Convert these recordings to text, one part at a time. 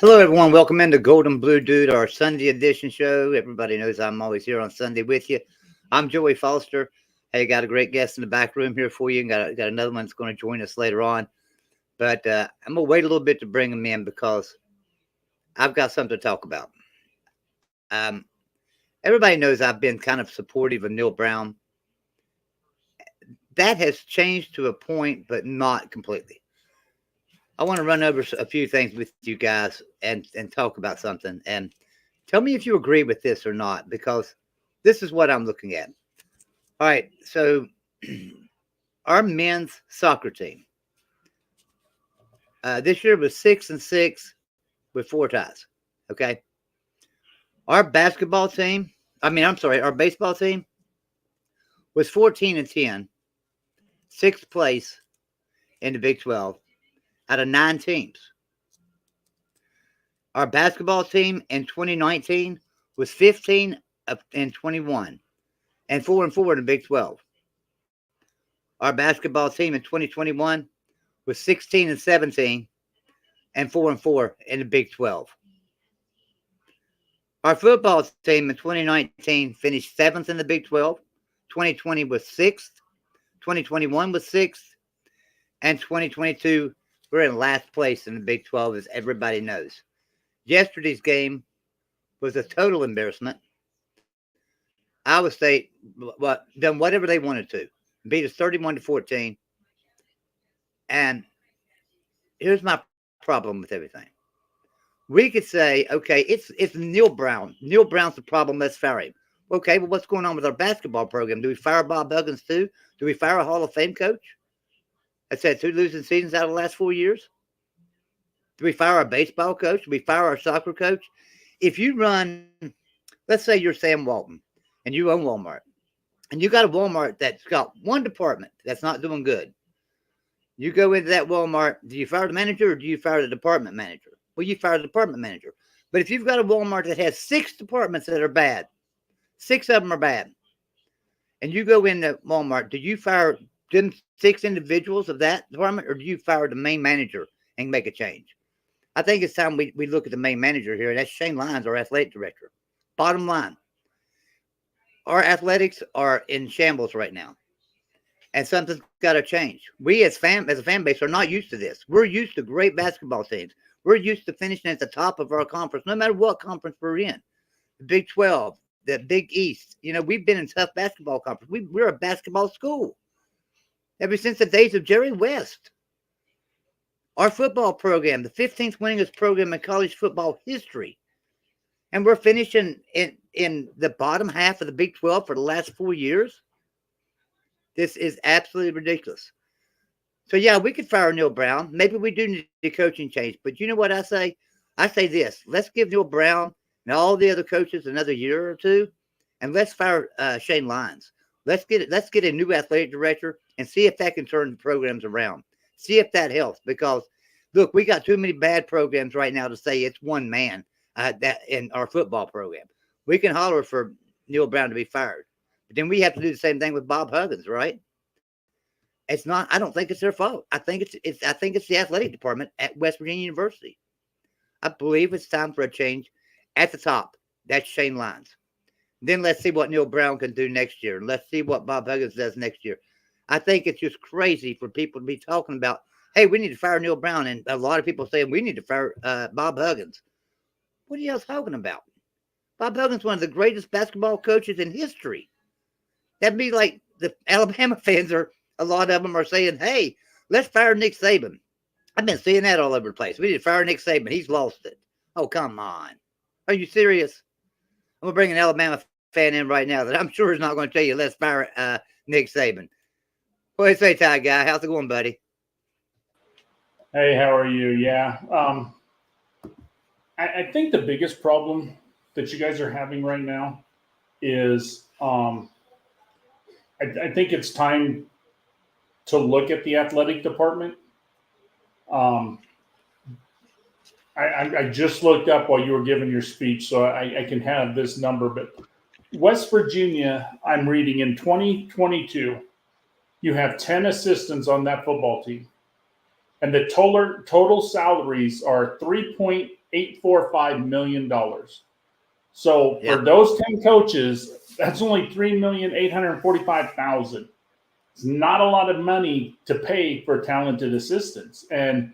Hello, everyone. Welcome into Golden Blue Dude, our Sunday edition show. Everybody knows I'm always here on Sunday with you. I'm Joey Foster. Hey, got a great guest in the back room here for you. Got another one that's going to join us later on. But I'm going to wait a little bit to bring him in because I've got something to talk about. Um, Everybody knows I've been kind of supportive of Neil Brown. That has changed to a point, but not completely. I want to run over a few things with you guys and talk about something. And tell me if you agree with this or not, because this is what I'm looking at. All right. So our men's soccer team this year was 6-6 with 4 ties. Okay. Our basketball team, our baseball team was 14-10, 6th place in the Big 12 out of 9 teams. Our basketball team in 2019 was 15-21 and 4-4 in the Big 12. Our basketball team in 2021 was 16-17 and 4-4 in the Big 12. Our football team in 2019 finished 7th in the Big 12. 2020 was 6th. 2021 was 6th. And 2022, we're in last place in the Big 12, as everybody knows. Yesterday's game was a total embarrassment. Iowa State done whatever they wanted to, beat us 31-14. And here's my problem with everything. We could say, okay, it's Neil Brown. Neil Brown's the problem. Let's fire him. Okay, well, what's going on with our basketball program? Do we fire Bob Huggins too? Do we fire a Hall of Fame coach that's had 2 losing seasons out of the last 4 years? Do we fire our baseball coach? Do we fire our soccer coach? If you run, let's say you're Sam Walton and you own Walmart, and you got a Walmart that's got one department that's not doing good. You go into that Walmart, do you fire the manager or do you fire the department manager? Well, you fire the department manager. But if you've got a Walmart that has 6 departments that are bad, 6 of them are bad, and you go into Walmart, do you fire them 6 individuals of that department or do you fire the main manager and make a change? I think it's time we look at the main manager here, and that's Shane Lyons, our athletic director. Bottom line, our athletics are in shambles right now, and something's got to change. We as a fan base are not used to this. We're used to great basketball teams. We're used to finishing at the top of our conference, no matter what conference we're in. The Big 12, the Big East. You know, we've been in tough basketball conference. We're a basketball school ever since the days of Jerry West. Our football program, the 15th winningest program in college football history. And we're finishing in the bottom half of the Big 12 for the last 4 years. This is absolutely ridiculous. So, yeah, we could fire Neil Brown. Maybe we do need a coaching change. But you know what I say? I say this. Let's give Neil Brown and all the other coaches another year or two, and let's fire Shane Lyons. Let's get a new athletic director and see if that can turn the programs around. See if that helps, because, look, we got too many bad programs right now to say it's one man that in our football program. We can holler for Neil Brown to be fired, but then we have to do the same thing with Bob Huggins, right? It's not. I don't think it's their fault. I think it's the athletic department at West Virginia University. I believe it's time for a change at the top. That's Shane Lyons. Then let's see what Neil Brown can do next year. Let's see what Bob Huggins does next year. I think it's just crazy for people to be talking about, hey, we need to fire Neil Brown. And a lot of people saying we need to fire Bob Huggins. What are y'all talking about? Bob Huggins is one of the greatest basketball coaches in history. That'd be like the Alabama fans a lot of them are saying, hey, let's fire Nick Saban. I've been seeing that all over the place. We need to fire Nick Saban. He's lost it. Oh, come on. Are you serious? I'm going to bring an Alabama fan in right now that I'm sure is not going to tell you, let's fire Nick Saban. What do you say, Ty Guy? How's it going, buddy? Hey, how are you? Yeah. I think the biggest problem that you guys are having right now is I think it's time to look at the athletic department. I just looked up while you were giving your speech, so I can have this number. But West Virginia, I'm reading in 2022, you have 10 assistants on that football team. And the total salaries are $3.8 $845 million. So for Yeah. those 10 coaches, that's only $3,845,000. It's not a lot of money to pay for talented assistants. And,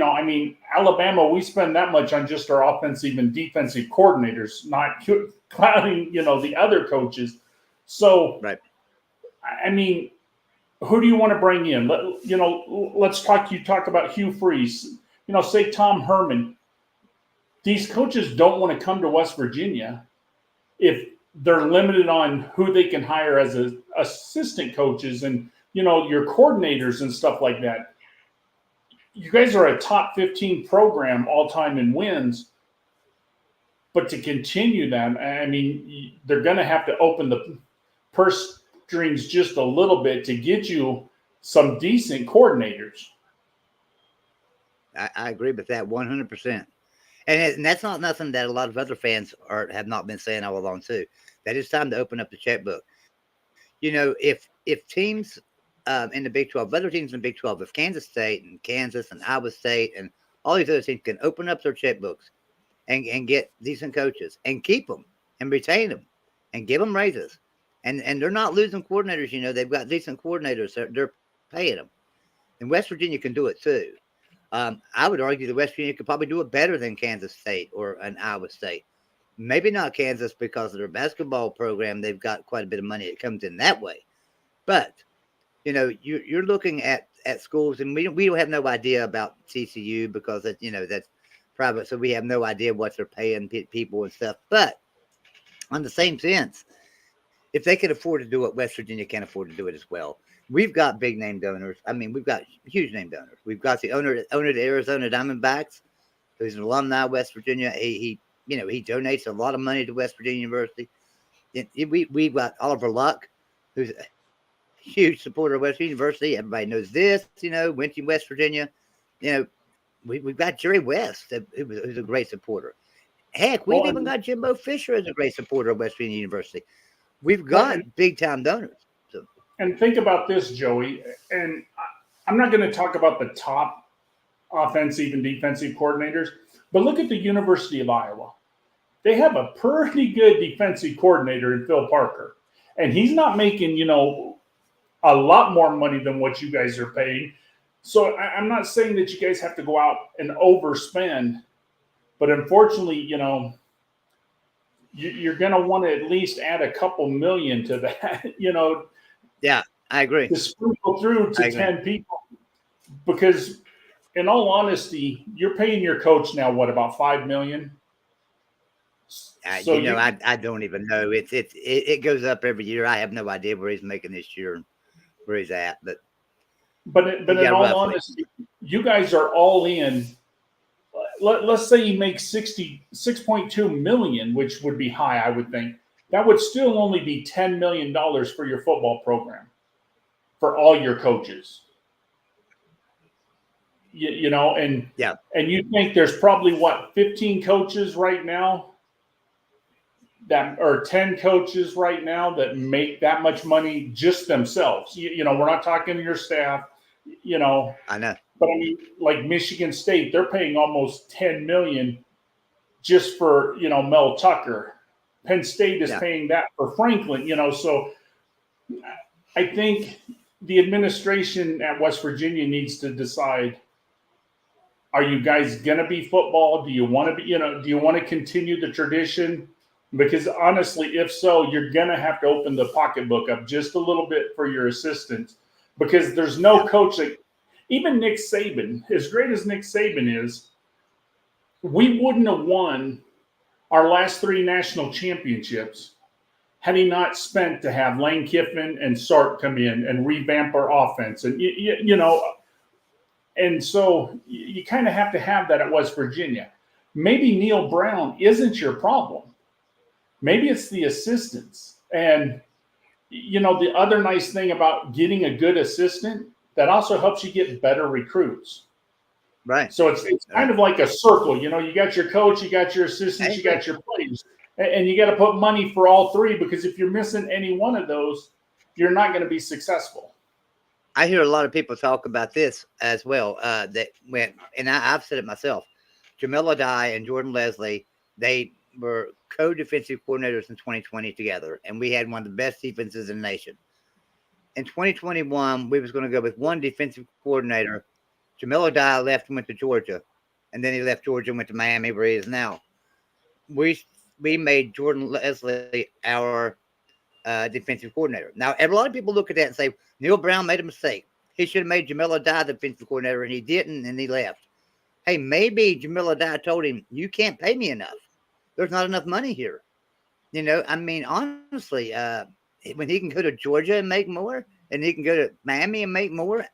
I mean, Alabama, we spend that much on just our offensive and defensive coordinators, not clouding, the other coaches. So, Right. I mean, who do you want to bring in? Let's talk. You talk about Hugh Freeze. Say Tom Herman. These coaches don't want to come to West Virginia if they're limited on who they can hire as assistant coaches and your coordinators and stuff like that. You guys are a top 15 program all time in wins, but to continue them, I mean, they're going to have to open the purse strings just a little bit to get you some decent coordinators. I agree with that 100%. And that's not nothing that a lot of other fans have not been saying all along too. That it's time to open up the checkbook. If teams in the Big 12, other teams in the Big 12, if Kansas State and Kansas and Iowa State and all these other teams can open up their checkbooks and get decent coaches and keep them and retain them and give them raises, and they're not losing coordinators. They've got decent coordinators. They're paying them, and West Virginia can do it too. I would argue that West Virginia could probably do it better than Kansas State or an Iowa State. Maybe not Kansas because of their basketball program. They've got quite a bit of money that comes in that way. But, you're looking at schools, and we don't have no idea about TCU because, that's private. So we have no idea what they're paying people and stuff. But on the same sense, if they can afford to do it, West Virginia can afford to do it as well. We've got big name donors. I mean, we've got huge name donors. We've got the owner of the Arizona Diamondbacks, who's an alumni of West Virginia. He donates a lot of money to West Virginia University. We've got Oliver Luck, who's a huge supporter of West Virginia University. Everybody knows this. Went to West Virginia. We've got Jerry West, who's a great supporter. Heck, we've even got Jimbo Fisher as a great supporter of West Virginia University. We've got big time donors. So. And think about this, Joey. And I'm not going to talk about the top offensive and defensive coordinators, but look at the University of Iowa. They have a pretty good defensive coordinator in Phil Parker. And he's not making, a lot more money than what you guys are paying. So I'm not saying that you guys have to go out and overspend, but unfortunately, you're going to want to at least add a couple million to that, Yeah, I agree. To sprinkle through to 10 people. Because in all honesty, you're paying your coach now, what, about $5 million? So I don't even know. It goes up every year. I have no idea where he's making this year and where he's at. But in all honesty, you guys are all in. Let's say you make $6.2 million, which would be high, I would think. That would still only be $10 million for your football program, for all your coaches. And you think there's probably 15 coaches right now or 10 coaches right now that make that much money just themselves. We're not talking to your staff. I know. But I mean, like Michigan State, they're paying almost $10 million just for, Mel Tucker. Penn State is paying that for Franklin, So I think the administration at West Virginia needs to decide, are you guys going to be football? Do you want to be, do you want to continue the tradition? Because honestly, if so, you're going to have to open the pocketbook up just a little bit for your assistants, because there's no coach that, even Nick Saban, as great as Nick Saban is, we wouldn't have won our last 3 national championships had he not spent to have Lane Kiffin and Sark come in and revamp our offense. And, and so you kind of have to have that at West Virginia. Maybe Neil Brown isn't your problem. Maybe it's the assistants. And, the other nice thing about getting a good assistant, that also helps you get better recruits. Right. So it's kind of like a circle. You got your coach, you got your assistants, you got your players. And you got to put money for all 3, because if you're missing any one of those, you're not going to be successful. I hear a lot of people talk about this as well. That went, and I've said it myself. Jamil Adai and Jordan Leslie, they were co-defensive coordinators in 2020 together, and we had one of the best defenses in the nation. In 2021, we was going to go with one defensive coordinator. Jamil Adai left and went to Georgia, and then he left Georgia and went to Miami, where he is now. We made Jordan Leslie our defensive coordinator. Now, a lot of people look at that and say, Neil Brown made a mistake. He should have made Jamil Adai the defensive coordinator, and he didn't, and he left. Hey, maybe Jamil Adai told him, you can't pay me enough. There's not enough money here. I mean, honestly, when he can go to Georgia and make more, and he can go to Miami and make more,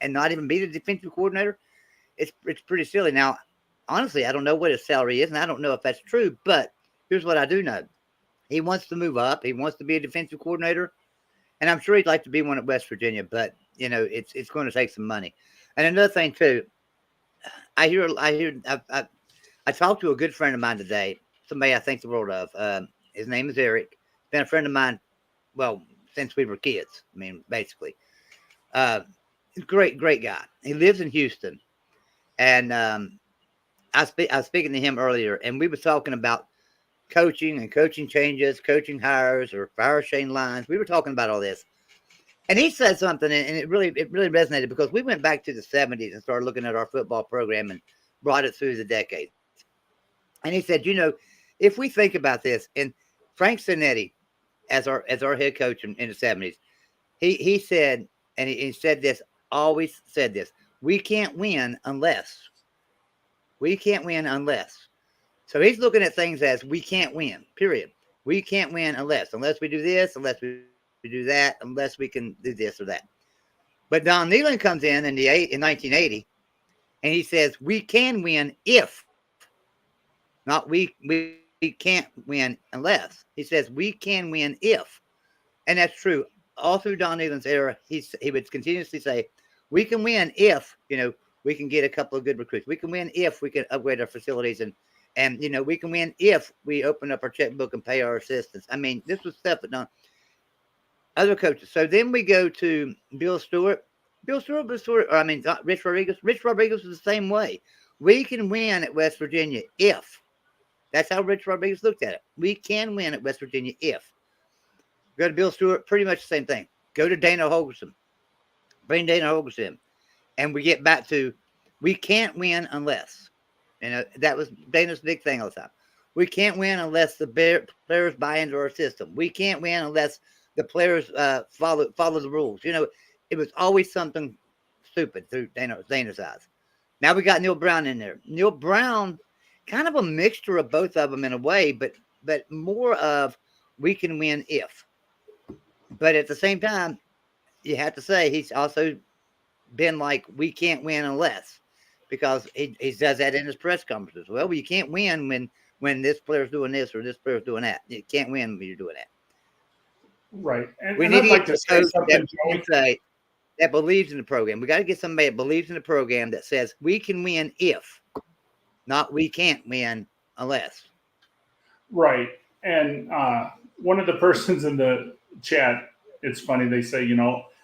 and not even be the defensive coordinator, it's pretty silly. Now, honestly, I don't know what his salary is, and I don't know if that's true, but here's what I do know. He wants to move up. He wants to be a defensive coordinator, and I'm sure he'd like to be one at West Virginia, but, it's going to take some money. And another thing, too, I talked to a good friend of mine today, somebody I think the world of. His name is Eric. Been a friend of mine, well, since we were kids. I mean, basically. Great guy. He lives in Houston. And I was speaking to him earlier, and we were talking about coaching and coaching changes, coaching hires, or fire chain lines. We were talking about all this. And he said something, and it really resonated, because we went back to the 70s and started looking at our football program and brought it through the decades. And he said, if we think about this, and Frank Cinetti, as our head coach in the 70s, he said, and he said this, always said this, we can't win unless. So he's looking at things as we can't win, period. We can't win unless we do this, unless we do that, unless we can do this or that. But Don Nehlen comes in 1980, and he says we can win if, not we can't win unless. He says we can win if, and that's true. All through Don Nehlen's era, he would continuously say we can win if we can get a couple of good recruits. We can win if we can upgrade our facilities, and we can win if we open up our checkbook and pay our assistants. I mean, this was stuff that done other coaches. So then we go to Bill Stewart. Rich Rodriguez. Rich Rodriguez was the same way. We can win at West Virginia if. That's how Rich Rodriguez looked at it. We can win at West Virginia if. Go to Bill Stewart, pretty much the same thing. Go to Dana Holgorsen. Bring Dana Holgorsen in. And we get back to we can't win unless. That was Dana's big thing all the time. We can't win unless the players buy into our system. We can't win unless the players follow the rules. It was always something stupid through Dana's eyes. Now we got Neil Brown in there. Neil Brown, kind of a mixture of both of them in a way, but more of we can win if. But at the same time, you have to say he's also been like we can't win unless, because he does that in his press conferences. Well, you can't win when this player's doing this or this player's doing that. You can't win when you're doing that. Right. We need to get to say something that believes in the program. We got to get somebody that believes in the program that says we can win if, not we can't win unless. Right. And one of the persons in the chat, it's funny, they say,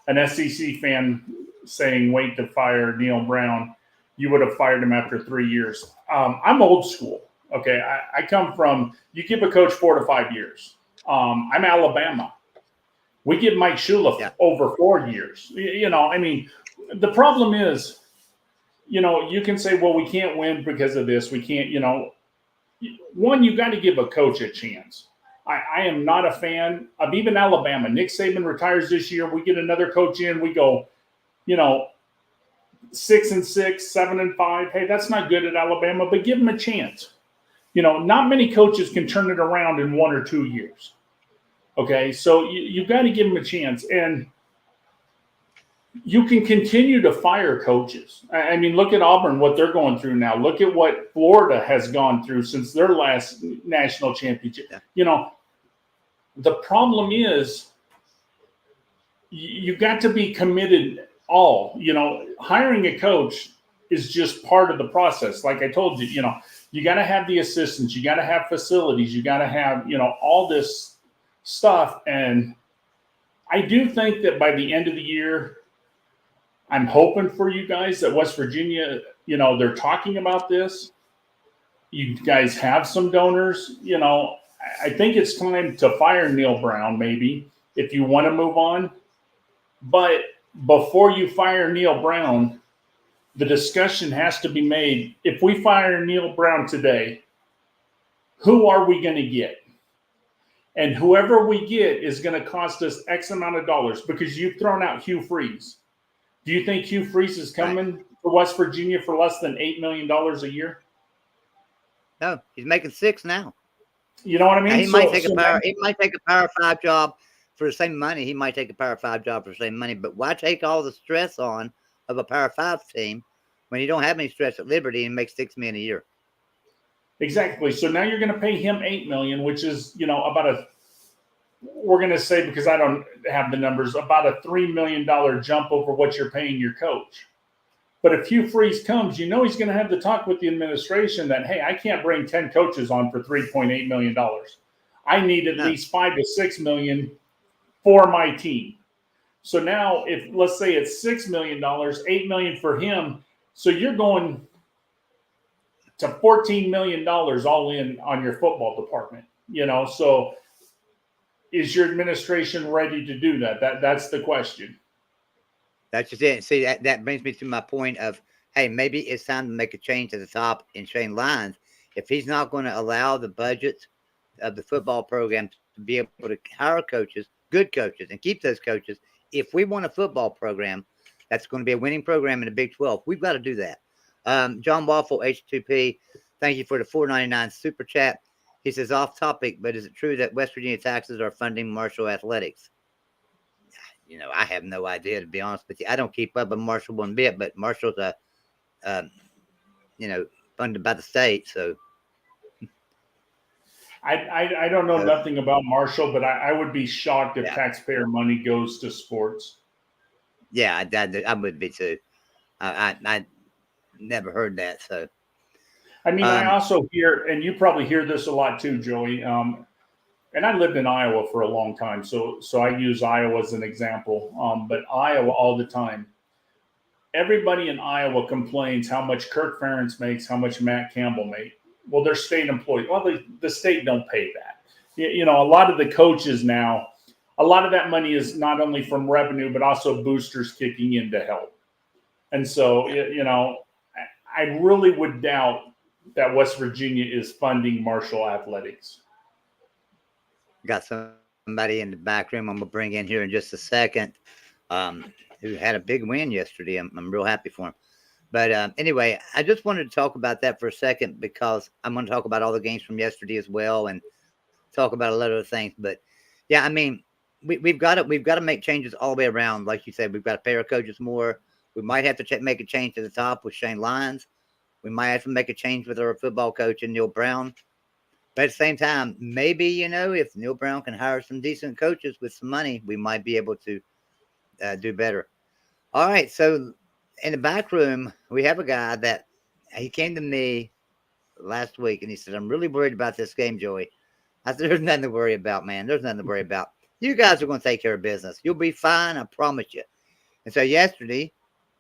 an SEC fan saying wait to fire Neil Brown, you would have fired him after 3 years. I'm old school. Okay. I come from, you give a coach 4 to 5 years. I'm Alabama. We give Mike Shula over 4 years. The problem is, you can say, well, we can't win because of this. We can't, one, you got to give a coach a chance. I am not a fan of even Alabama. Nick Saban retires this year. We get another coach in. We go, 6-6, 7-5. Hey, that's not good at Alabama, but give them a chance. Not many coaches can turn it around in 1 or 2 years. Okay, so you got to give them a chance. And you can continue to fire coaches. I mean, look at Auburn, what they're going through now. Look at what Florida has gone through since their last national championship. The problem is you got to be committed all. Hiring a coach is just part of the process. Like I told you, you got to have the assistants. You got to have facilities. You got to have, all this stuff. And I do think that by the end of the year, I'm hoping for you guys that West Virginia, they're talking about this. You guys have some donors. I think it's time to fire Neil Brown, maybe, if you want to move on. But before you fire Neil Brown, the discussion has to be made. If we fire Neil Brown today, who are we going to get? And whoever we get is going to cost us X amount of dollars, because you've thrown out Hugh Freeze. Do you think Hugh Freeze is coming to West Virginia for less than $8 million a year? No, he's making 6 now. You know what I mean? Now, he might take a Power 5 job for the same money. He might take a Power 5 job for the same money. But why take all the stress on of a Power 5 team when you don't have any stress at Liberty and make $6 million a year? Exactly. So now you're going to pay him $8 million, which is, about we're going to say, because I don't have the numbers, about a $3 million jump over what you're paying your coach. But if Hugh Freeze comes, he's going to have to talk with the administration that, hey, I can't bring 10 coaches on for $3.8 million. I need at least $5 to $6 million for my team. So now, if let's say it's $6 million, $8 million for him, so you're going to $14 million all in on your football department. So is your administration ready to do that? That's the question. That's just it. See, that brings me to my point of, hey, maybe it's time to make a change at the top in Shane Lyons. If he's not going to allow the budgets of the football program to be able to hire coaches, good coaches, and keep those coaches, if we want a football program that's going to be a winning program in the Big 12, we've got to do that. John Waffle, H2P, thank you for the $4.99 super chat. He says, off topic, but is it true that West Virginia taxes are funding Marshall athletics? I have no idea, to be honest with you. I don't keep up with Marshall one bit, but Marshall's funded by the state. So I don't know nothing about Marshall, but I would be shocked if taxpayer money goes to sports. Yeah, I would be too. I never heard that. So I mean, I also hear, and you probably hear this a lot too, Joey. And I lived in Iowa for a long time, so I use Iowa as an example. But Iowa all the time, everybody in Iowa complains how much Kirk Ferentz makes, how much Matt Campbell makes. Well, they're state employees. Well, the state don't pay that. A lot of the coaches now, a lot of that money is not only from revenue, but also boosters kicking in to help. And so, I really would doubt that West Virginia is funding Marshall athletics. Got somebody in the back room I'm going to bring in here in just a second, who had a big win yesterday. I'm real happy for him. But anyway, I just wanted to talk about that for a second, because I'm going to talk about all the games from yesterday as well and talk about a lot of other things. But yeah, I mean, we've got to make changes all the way around. Like you said, we've got to pay our coaches more. We might have to make a change to the top with Shane Lyons. We might have to make a change with our football coach and Neil Brown. But at the same time, maybe, if Neil Brown can hire some decent coaches with some money, we might be able to do better. All right. So in the back room, we have a guy that he came to me last week and he said, I'm really worried about this game, Joey. I said, there's nothing to worry about, man. There's nothing to worry about. You guys are going to take care of business. You'll be fine. I promise you. And so yesterday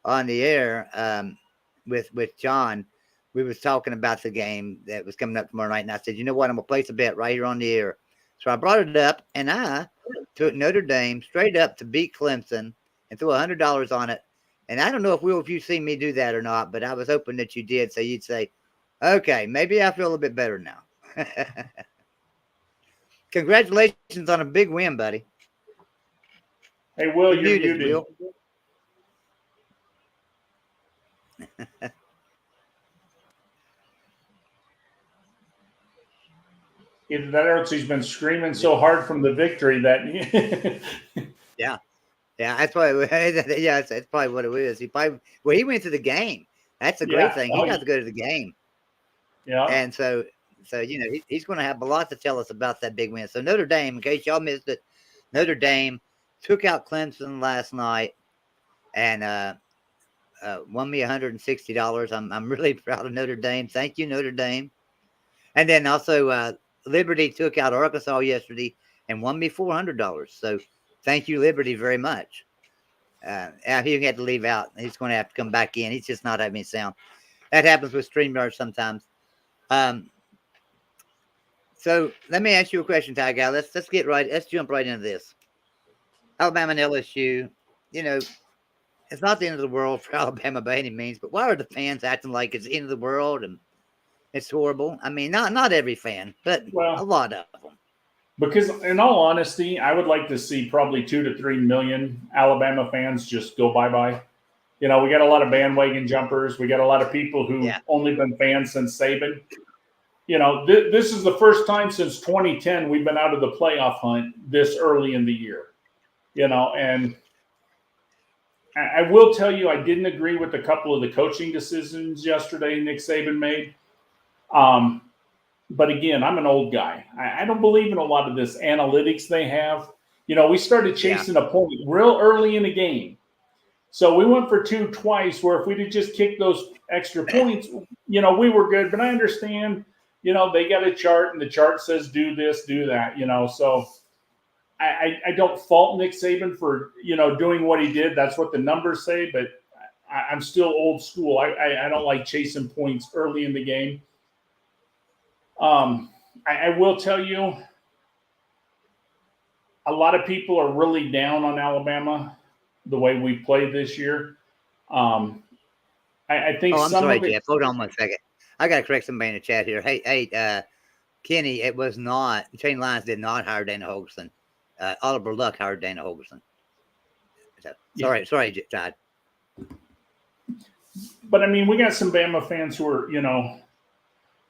on the air with John, we was talking about the game that was coming up tomorrow night. And I said, you know what? I'm going to place a bet right here on the air. So I brought it up, and I took Notre Dame straight up to beat Clemson and threw $100 on it. And I don't know if you see me do that or not, but I was hoping that you did. So you'd say, okay, maybe I feel a bit better now. Congratulations on a big win, buddy. Hey, Will, you're muted. Will. Either that or else he's been screaming so hard from the victory that. Yeah, that's probably that's probably what it is. He went to the game. That's a great thing. He got to go to the game. Yeah, and so he's going to have a lot to tell us about that big win. So Notre Dame, in case y'all missed it, Notre Dame took out Clemson last night and won me $160. I'm really proud of Notre Dame. Thank you, Notre Dame. And then also Liberty took out Arkansas yesterday and won me $400. So thank you, Liberty, very much. He had to leave out. He's going to have to come back in. He's just not having sound. That happens with StreamYard sometimes. Um, so let me ask you a question, Ty Guy. Let's jump right into this. Alabama and LSU. You know, it's not the end of the world for Alabama by any means, but why are the fans acting like it's the end of the world and it's horrible? I mean, not every fan, but a Well, lot of them. because in all honesty, I would like to see probably 2 to 3 million Alabama fans just go bye-bye. We got a lot of bandwagon jumpers. We got a lot of people who've Yeah, only been fans since Saban. This is the first time since 2010 we've been out of the playoff hunt this early in the year. And I will tell you, I didn't agree with a couple of the coaching decisions yesterday Nick Saban made. But again, I'm an old guy. I don't believe in a lot of this analytics they have. We started yeah. chasing a point real early in the game. So we went for two twice, where if we'd have just kicked those extra points, we were good. But I understand, they got a chart and the chart says do this, do that, So I don't fault Nick Saban for, doing what he did. That's what the numbers say. But I'm still old school. I don't like chasing points early in the game. I will tell you, a lot of people are really down on Alabama the way we played this year. I think Oh, I'm some sorry, of it. Jeff. Hold on 1 second. I got to correct somebody in the chat here. Hey, Kenny, it was not. Shane Lyons did not hire Dana Holgerson. Oliver Luck hired Dana Holgerson. So, sorry, Todd. But I mean, we got some Bama fans who are,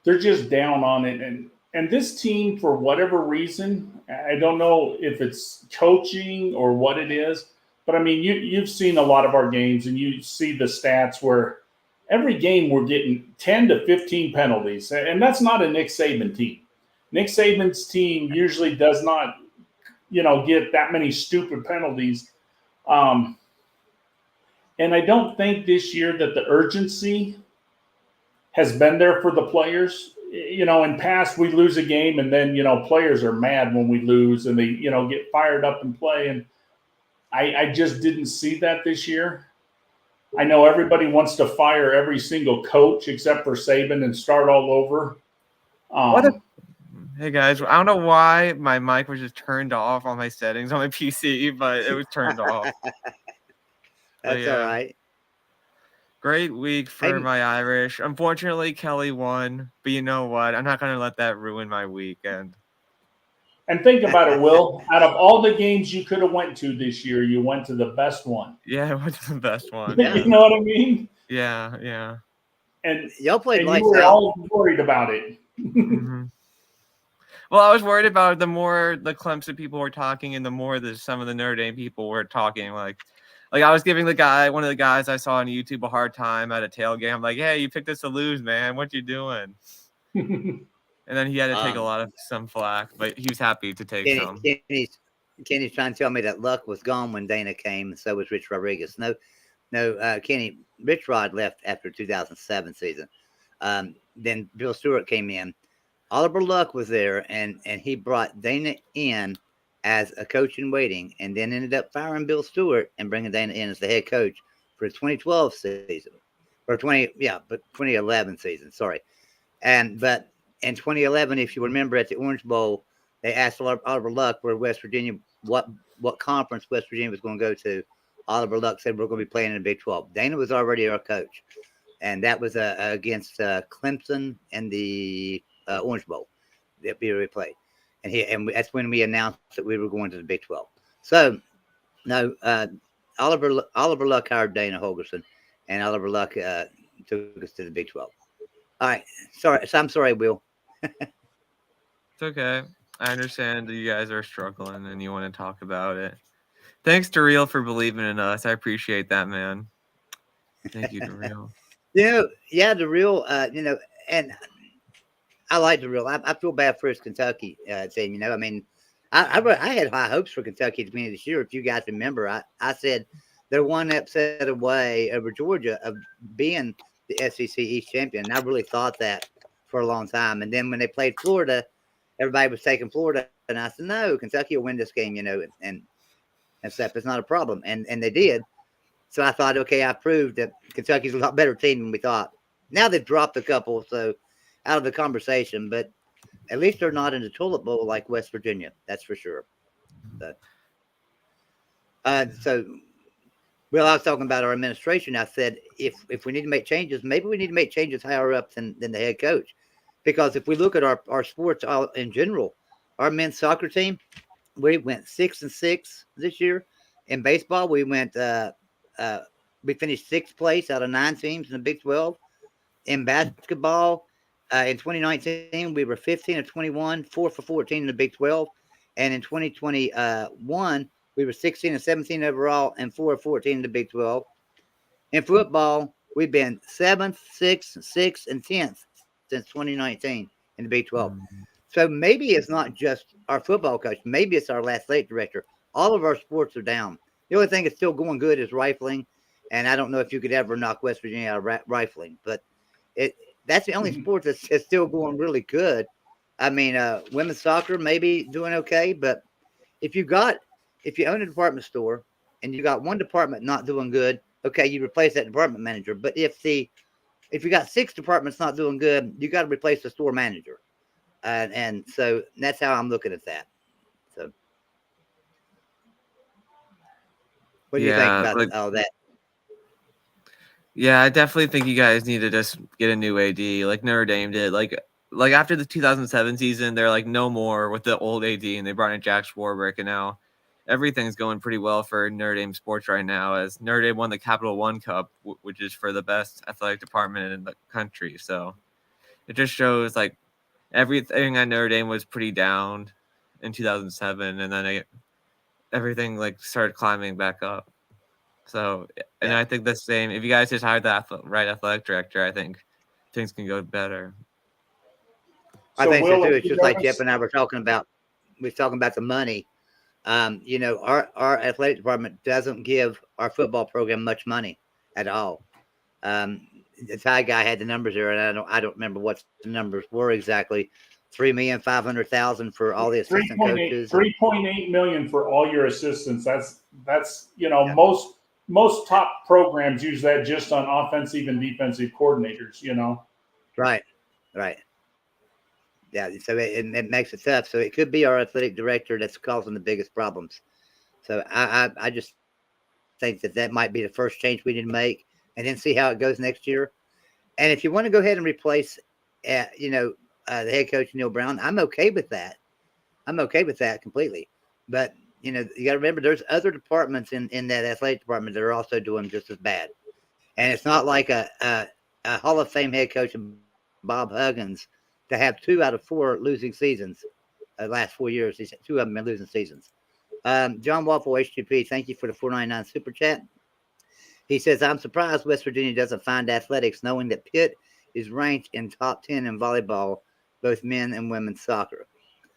they're just down on it, and this team, for whatever reason, I don't know if it's coaching or what it is, but I mean, you've seen a lot of our games, and you see the stats where every game we're getting 10 to 15 penalties, and that's not a Nick Saban team. Nick Saban's team usually does not, get that many stupid penalties. And I don't think this year that the urgency has been there for the players. In past, we lose a game and then, players are mad when we lose and they, get fired up and play. And I just didn't see that this year. I know everybody wants to fire every single coach except for Saban and start all over. Hey guys, I don't know why my mic was just turned off on my settings on my PC, but it was turned off. That's all right. Great week for my Irish. Unfortunately, Kelly won, but you know what? I'm not going to let that ruin my weekend. And think about it, Will. Out of all the games you could have went to this year, you went to the best one. Yeah, I went to the best one. You know what I mean? Yeah. And y'all played and lights you were out. all worried about it. Mm-hmm. Well, I was worried about the more the Clemson people were talking and the more some of the Notre Dame people were talking. Like I was giving one of the guys I saw on YouTube a hard time at a tailgate. I'm like, hey, you picked us to lose, man. What you doing? And then he had to take some flack, but he was happy to take some. Kenny's trying to tell me that Luck was gone when Dana came, and so was Rich Rodriguez. No, Kenny, Rich Rod left after 2007 season. Then Bill Stewart came in. Oliver Luck was there, and he brought Dana in as a coach in waiting, and then ended up firing Bill Stewart and bringing Dana in as the head coach for the 2012 season, or 2011 season. Sorry, but in 2011, if you remember, at the Orange Bowl, they asked Oliver Luck where West Virginia, what conference West Virginia was going to go to. Oliver Luck said we're going to be playing in the Big 12. Dana was already our coach, and that was against Clemson and the Orange Bowl that we played. And that's when we announced that we were going to the Big 12. So, no, Oliver Luck hired Dana Holgerson, and Oliver Luck took us to the Big 12. All right. Sorry. So I'm sorry, Will. It's okay. I understand that you guys are struggling and you want to talk about it. Thanks, Daryl, for believing in us. I appreciate that, man. Thank you, Daryl. Daryl, and I like Daryl. I feel bad for his Kentucky team. I mean, I had high hopes for Kentucky at the beginning of this year. If you guys remember, I said they're one upset away over Georgia of being the SEC East champion. And I really thought that for a long time. And then when they played Florida, everybody was taking Florida, and I said, no, Kentucky will win this game, and stuff. It's not a problem. And they did. So I thought, okay, I proved that Kentucky's a lot better team than we thought. Now they've dropped a couple, so out of the conversation, but at least they're not in the toilet bowl like West Virginia. That's for sure. So well, I was talking about our administration. I said, if we need to make changes, maybe we need to make changes higher up than the head coach. Because if we look at our sports all in general, our men's soccer team, we went 6-6 this year. In baseball, we finished sixth place out of 9 teams in the Big 12. In basketball, in 2019, we were 15 of 21, 4 for 14 in the Big 12. And in 2021, we were 16 and 17 overall and 4 of 14 in the Big 12. In football, we've been 7th, 6th, 6th, and 10th since 2019 in the Big 12. So maybe it's not just our football coach. Maybe it's our athletic director. All of our sports are down. The only thing that's still going good is rifling. And I don't know if you could ever knock West Virginia out of rifling. But that's the only sport that's still going really good. I mean, women's soccer maybe doing okay. But if you own a department store and you got one department not doing good, okay, you replace that department manager. But if you got 6 departments not doing good, you got to replace the store manager. And so that's how I'm looking at that. So, what do you think about all that? Yeah, I definitely think you guys need to just get a new AD like Notre Dame did. Like after the 2007 season, they're like no more with the old AD, and they brought in Jack Swarbrick, and now everything's going pretty well for Notre Dame sports right now, as Notre Dame won the Capital One Cup, which is for the best athletic department in the country. So it just shows like everything at Notre Dame was pretty down in 2007, and then everything like started climbing back up. So, and I think the same. If you guys just hired the right athletic director, I think things can go better. I think so too. It's just like Jeff and I were talking about. We were talking about the money. Our athletic department doesn't give our football program much money at all. The Thai guy had the numbers there, and I don't remember what the numbers were exactly. $3,500,000 for all the assistant coaches. $3.8 million for all your assistants. That's most top programs use that just on offensive and defensive coordinators. Right. Yeah, so it makes it tough. So it could be our athletic director that's causing the biggest problems. So I just think that might be the first change we need to make, and then see how it goes next year. And if you want to go ahead and replace, the head coach Neil Brown, I'm okay with that. I'm okay with that completely. But you got to remember, there's other departments in that athletic department that are also doing just as bad. And it's not like a Hall of Fame head coach, Bob Huggins, to have 2 out of 4 losing seasons the last 4 years. 2 of them been losing seasons. John Waffle, HTP, thank you for the $4.99 super chat. He says, I'm surprised West Virginia doesn't find athletics, knowing that Pitt is ranked in top 10 in volleyball, both men and women's soccer.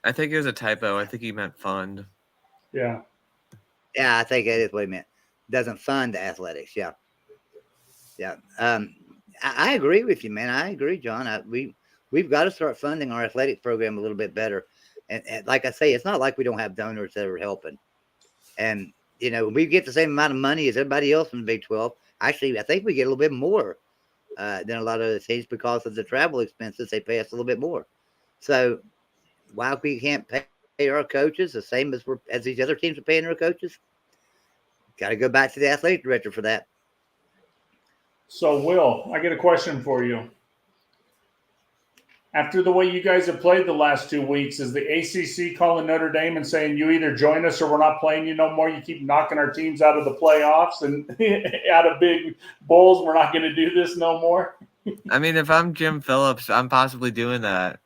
I think it was a typo. I think he meant fund. Yeah. Yeah, I think that is what he meant. Doesn't fund athletics. Yeah. I agree with you, man. I agree, John. We've got to start funding our athletic program a little bit better. And like I say, it's not like we don't have donors that are helping. And, we get the same amount of money as everybody else in the Big 12. Actually, I think we get a little bit more than a lot of the teams because of the travel expenses. They pay us a little bit more. So why we can't pay our coaches the same as these other teams are paying their coaches? Got to go back to the athletic director for that. So, Will, I get a question for you. After the way you guys have played the last 2 weeks, is the ACC calling Notre Dame and saying, you either join us or we're not playing you no more? You keep knocking our teams out of the playoffs and out of big bowls. We're not going to do this no more. I mean, if I'm Jim Phillips, I'm possibly doing that.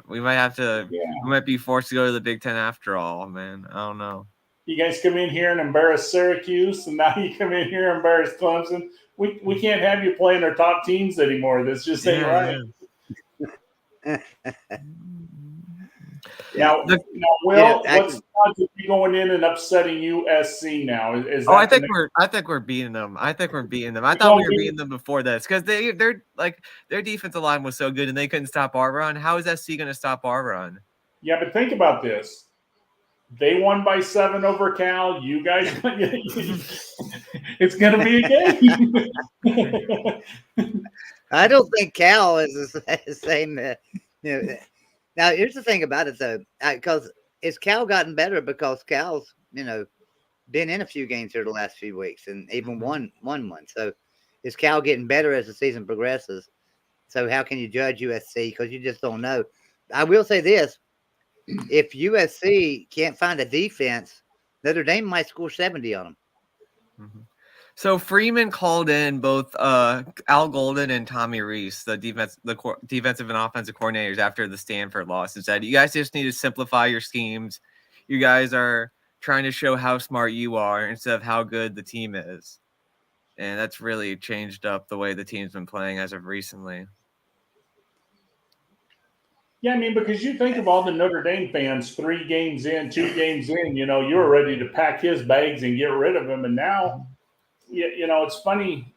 We might have to. Yeah. We might be forced to go to the Big Ten after all, man. I don't know. You guys come in here and embarrass Syracuse, and now you come in here and embarrass Clemson. We can't have you playing our top teams anymore. That's just ain't right. Yeah. Now, Will, what's the odds of you going in and upsetting USC now? I think we're beating them. I thought we were beating them before this because they're like their defensive line was so good and they couldn't stop our run. How is SC going to stop our run? Yeah, but think about this. They won by 7 over Cal. You guys, it's going to be a game. I don't think Cal is the same. You know, now here's the thing about it though, because is Cal gotten better because Cal's been in a few games here the last few weeks and even won one. So is Cal getting better as the season progresses? So how can you judge USC because you just don't know? I will say this: if USC can't find a defense, Notre Dame might score 70 on them. Mhm. So Freeman called in both Al Golden and Tommy Reese, the defensive and offensive coordinators, after the Stanford loss, and said, "You guys just need to simplify your schemes. You guys are trying to show how smart you are instead of how good the team is." And that's really changed up the way the team's been playing as of recently. Yeah, I mean, because you think of all the Notre Dame fans, 3 games in, 2 games in, you were ready to pack his bags and get rid of him, and now, it's funny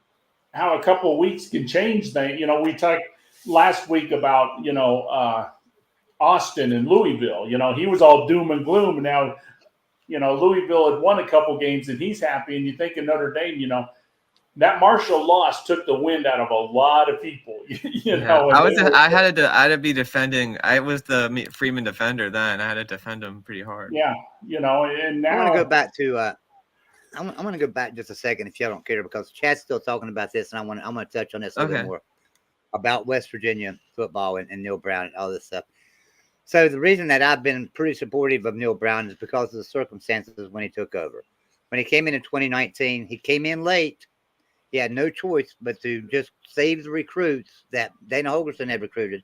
how a couple of weeks can change things. We talked last week about, Austin and Louisville. He was all doom and gloom. And now, Louisville had won a couple games and he's happy. And you think of Notre Dame, that Marshall loss took the wind out of a lot of people. I had to be defending. I was the Freeman defender then. I had to defend him pretty hard. Yeah, and now I want to go back to. I'm going to go back just a second if y'all don't care because Chad's still talking about this, and I'm going to touch on this a little bit more about West Virginia football and Neil Brown and all this stuff. So the reason that I've been pretty supportive of Neil Brown is because of the circumstances when he took over. When he came in 2019, he came in late. He had no choice but to just save the recruits that Dana Holgorsen had recruited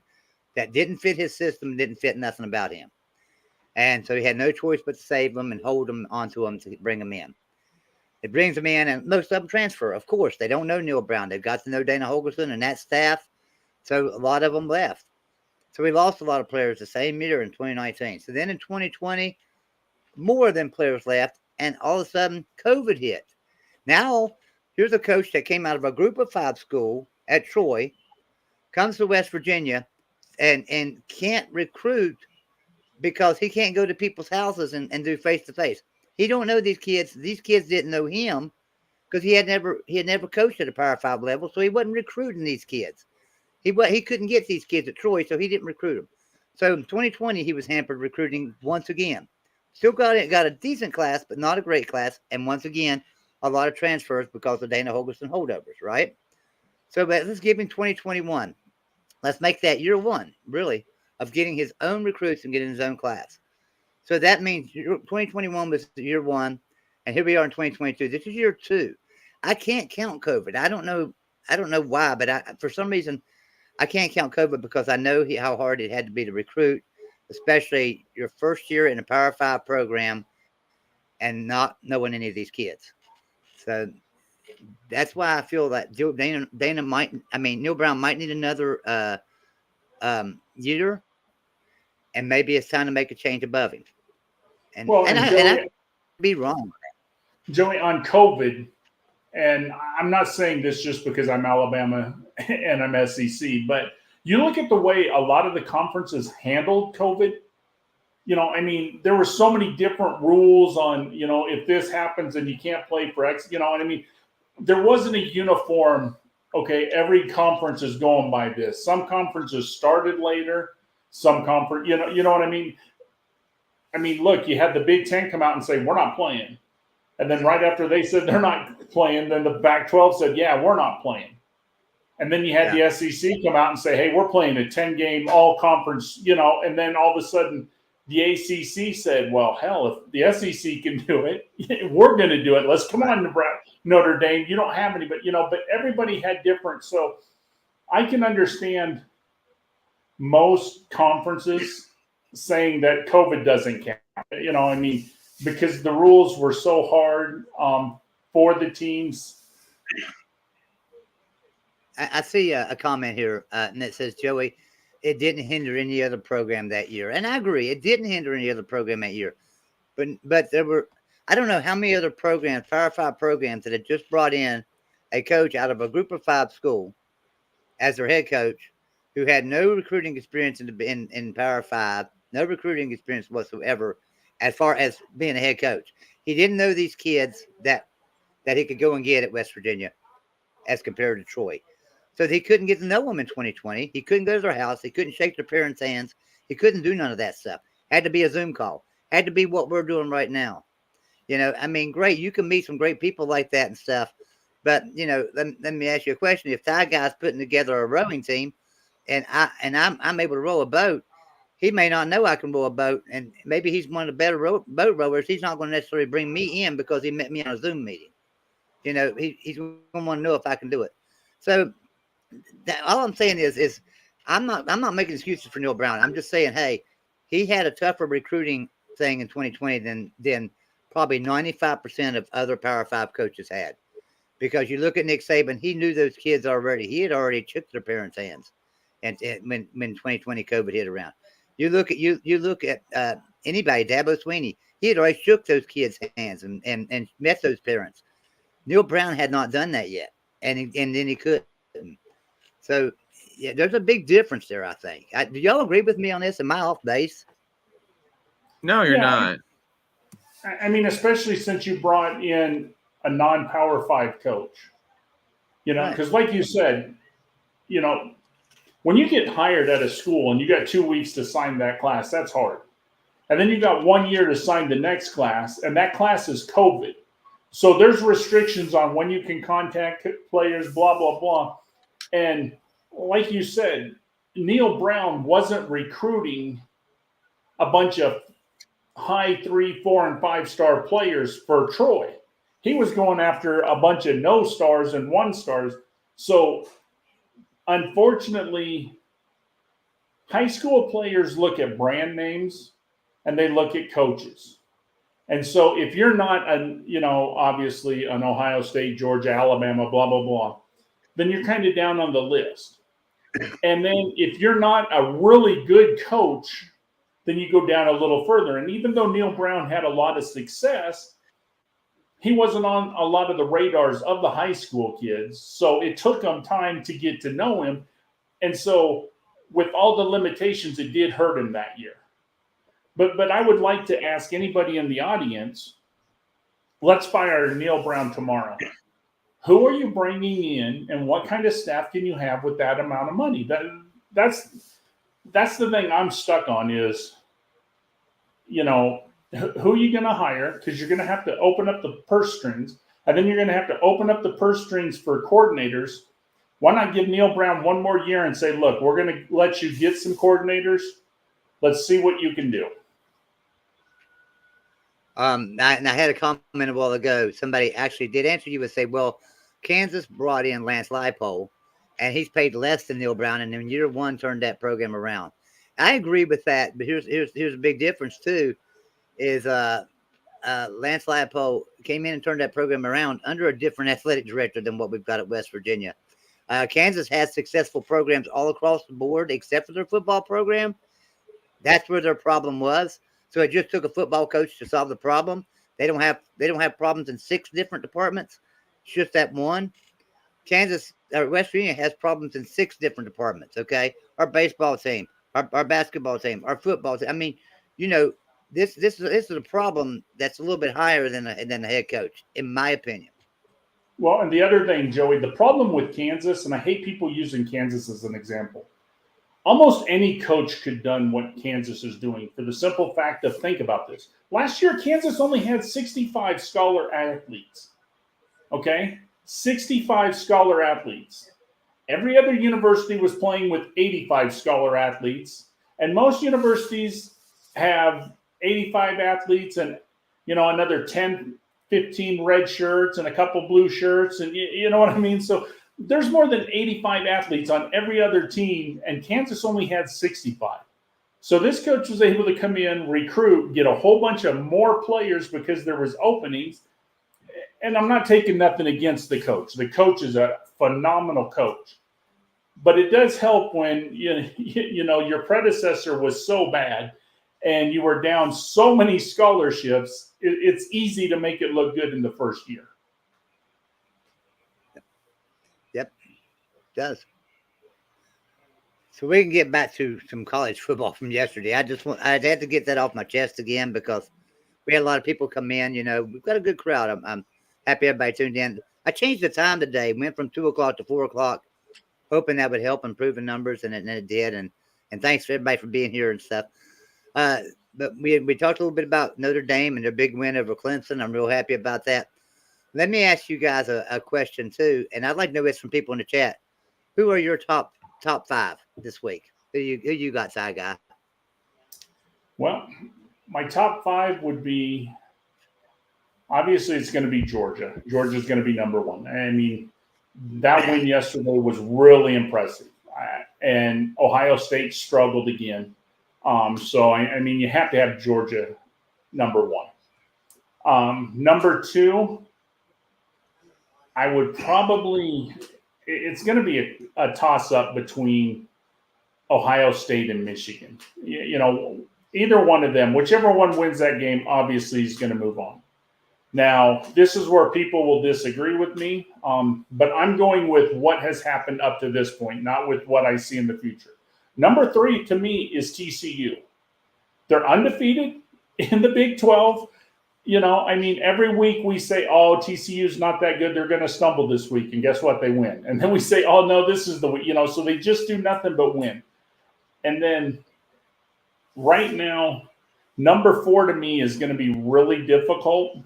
that didn't fit his system, didn't fit nothing about him. And so he had no choice but to save them and hold them onto them to bring them in. It brings them in, and most of them transfer. Of course, they don't know Neil Brown. They've got to know Dana Holgorsen and that staff. So a lot of them left. So we lost a lot of players the same year in 2019. So then in 2020, more than players left, and all of a sudden, COVID hit. Now, here's a coach that came out of a group of 5 school at Troy, comes to West Virginia, and can't recruit because he can't go to people's houses and do face-to-face. He don't know these kids. These kids didn't know him because he had never coached at a Power 5 level, so he wasn't recruiting these kids. He couldn't get these kids at Troy, so he didn't recruit them. So in 2020, he was hampered recruiting once again. Still got a decent class, but not a great class, and once again, a lot of transfers because of Dana Holgorsen holdovers, right? So let's give him 2021. Let's make that year 1, really, of getting his own recruits and getting his own class. So that means 2021 was year 1, and here we are in 2022. This is year 2. I can't count COVID. I don't know why, but for some reason, I can't count COVID because I know how hard it had to be to recruit, especially your first year in a Power 5 program and not knowing any of these kids. So that's why I feel that Neil Brown might need another year, and maybe it's time to make a change above him. And I could be wrong. Joey, on COVID, and I'm not saying this just because I'm Alabama and I'm SEC, but you look at the way a lot of the conferences handled COVID. There were so many different rules on, if this happens and you can't play for X, there wasn't a uniform, okay, every conference is going by this. Some conferences started later, some conference, you know what I mean? Look, you had the Big Ten come out and say, we're not playing. And then right after they said they're not playing, then the Pac-12 said, yeah, we're not playing. And then you had the SEC come out and say, hey, we're playing a 10-game all-conference, and then all of a sudden the ACC said, well, hell, if the SEC can do it, we're going to do it. Let's come on, Notre Dame. You don't have any, but everybody had different. So I can understand most conferences saying that COVID doesn't count, because the rules were so hard for the teams. I see a comment here, and it says, Joey, it didn't hinder any other program that year. And I agree, it didn't hinder any other program that year. But there were, I don't know how many other programs, Power 5 programs, that had just brought in a coach out of a group of 5 school as their head coach who had no recruiting experience in Power 5, no recruiting experience whatsoever as far as being a head coach. He didn't know these kids that he could go and get at West Virginia as compared to Troy. So he couldn't get to know them in 2020. He couldn't go to their house. He couldn't shake their parents' hands. He couldn't do none of that stuff. Had to be a Zoom call. Had to be what we're doing right now. I mean, great. You can meet some great people like that and stuff. But let me ask you a question. If Ty Guy's putting together a rowing team, and I'm able to row a boat, he may not know I can row a boat, and maybe he's one of the better boat rowers. He's not going to necessarily bring me in because he met me on a Zoom meeting. He's going to want to know if I can do it. So all I'm saying is I'm not making excuses for Neil Brown. I'm just saying, hey, he had a tougher recruiting thing in 2020 than probably 95% of other Power 5 coaches had. Because you look at Nick Saban, he knew those kids already. He had already shook their parents' hands, and when 2020 COVID hit around, you look at anybody, Dabo Sweeney, he had already shook those kids' hands and met those parents. Neil Brown had not done that yet, and then he couldn't. So yeah, there's a big difference there. I think. Do y'all agree with me on this? Am I off base? No, you're not. I mean, especially since you brought in a non-Power 5 coach, because like you said, when you get hired at a school and you got 2 weeks to sign that class, that's hard. And then you got 1 year to sign the next class, and that class is COVID. So there's restrictions on when you can contact players, blah, blah, blah. And like you said, Neil Brown wasn't recruiting a bunch of high 3, 4, and 5-star players for Troy. He was going after a bunch of no stars and 1 stars. So unfortunately, high school players look at brand names and they look at coaches. And so if you're not obviously an Ohio State, Georgia, Alabama, blah, blah, blah, then you're kind of down on the list. And then if you're not a really good coach, then you go down a little further. And even though Neil Brown had a lot of success, he wasn't on a lot of the radars of the high school kids. So it took them time to get to know him. And so with all the limitations, it did hurt him that year. But I would like to ask anybody in the audience, let's fire Neil Brown tomorrow. Who are you bringing in, and what kind of staff can you have with that amount of money? That's the thing I'm stuck on is, who are you going to hire? Because you're going to have to open up the purse strings, and then you're going to have to open up the purse strings for coordinators. Why not give Neil Brown 1 more year and say, look, we're going to let you get some coordinators. Let's see what you can do. I had a comment a while ago. Somebody actually did answer you and say, well, Kansas brought in Lance Leipold, and he's paid less than Neil Brown, and in year 1 turned that program around. I agree with that, but here's a big difference too, is Lance Leipold came in and turned that program around under a different athletic director than what we've got at West Virginia. Kansas has successful programs all across the board, except for their football program. That's where their problem was. So it just took a football coach to solve the problem. They don't have problems in 6 different departments. It's just that one. West Virginia has problems in 6 different departments. Okay, our baseball team, our basketball team, our football team. I mean, this is a problem that's a little bit higher than the head coach, in my opinion. Well, and the other thing, Joey, the problem with Kansas, and I hate people using Kansas as an example. Almost any coach could have done what Kansas is doing for the simple fact of, think about this. Last year, Kansas only had 65 scholar athletes. Okay? 65 scholar athletes. Every other university was playing with 85 scholar athletes. And most universities have 85 athletes and, another 10, 15 red shirts and a couple blue shirts. And you know what I mean? So there's more than 85 athletes on every other team, and Kansas only had 65. So this coach was able to come in, recruit, get a whole bunch of more players because there was openings. And I'm not taking nothing against the coach. The coach is a phenomenal coach. But it does help when your predecessor was so bad and you were down so many scholarships. It's easy to make it look good in the first year. Yep, it does. So we can get back to some college football from yesterday. I had to get that off my chest again because we had a lot of people come in. We've got a good crowd. I'm happy everybody tuned in. I changed the time today. Went from 2 o'clock to 4 o'clock. hoping that would help improve the numbers, and it did. And thanks for everybody for being here and stuff. But we talked a little bit about Notre Dame and their big win over Clemson. I'm real happy about that. Let me ask you guys a question too, and I'd like to know this from people in the chat. Who are your top five this week? Who you got, Side Guy? Well, my top five would be, obviously it's going to be Georgia. Georgia's going to be number one. I mean, that win yesterday was really impressive. And Ohio State struggled again. So, I mean, you have to have Georgia number one. Number two, I would probably – it's going to be a toss-up between Ohio State and Michigan. You know, either one of them, whichever one wins that game, obviously is going to move on. Now, this is where people will disagree with me, but I'm going with what has happened up to this point, not with what I see in the future. Number three, to me, is TCU. They're undefeated in the Big 12. You know, I mean, every week we say, oh, TCU's not that good. They're going to stumble this week. And guess what? They win. And then we say, oh, no, this is the week. You know, so they just do nothing but win. And then right now, number four to me is going to be really difficult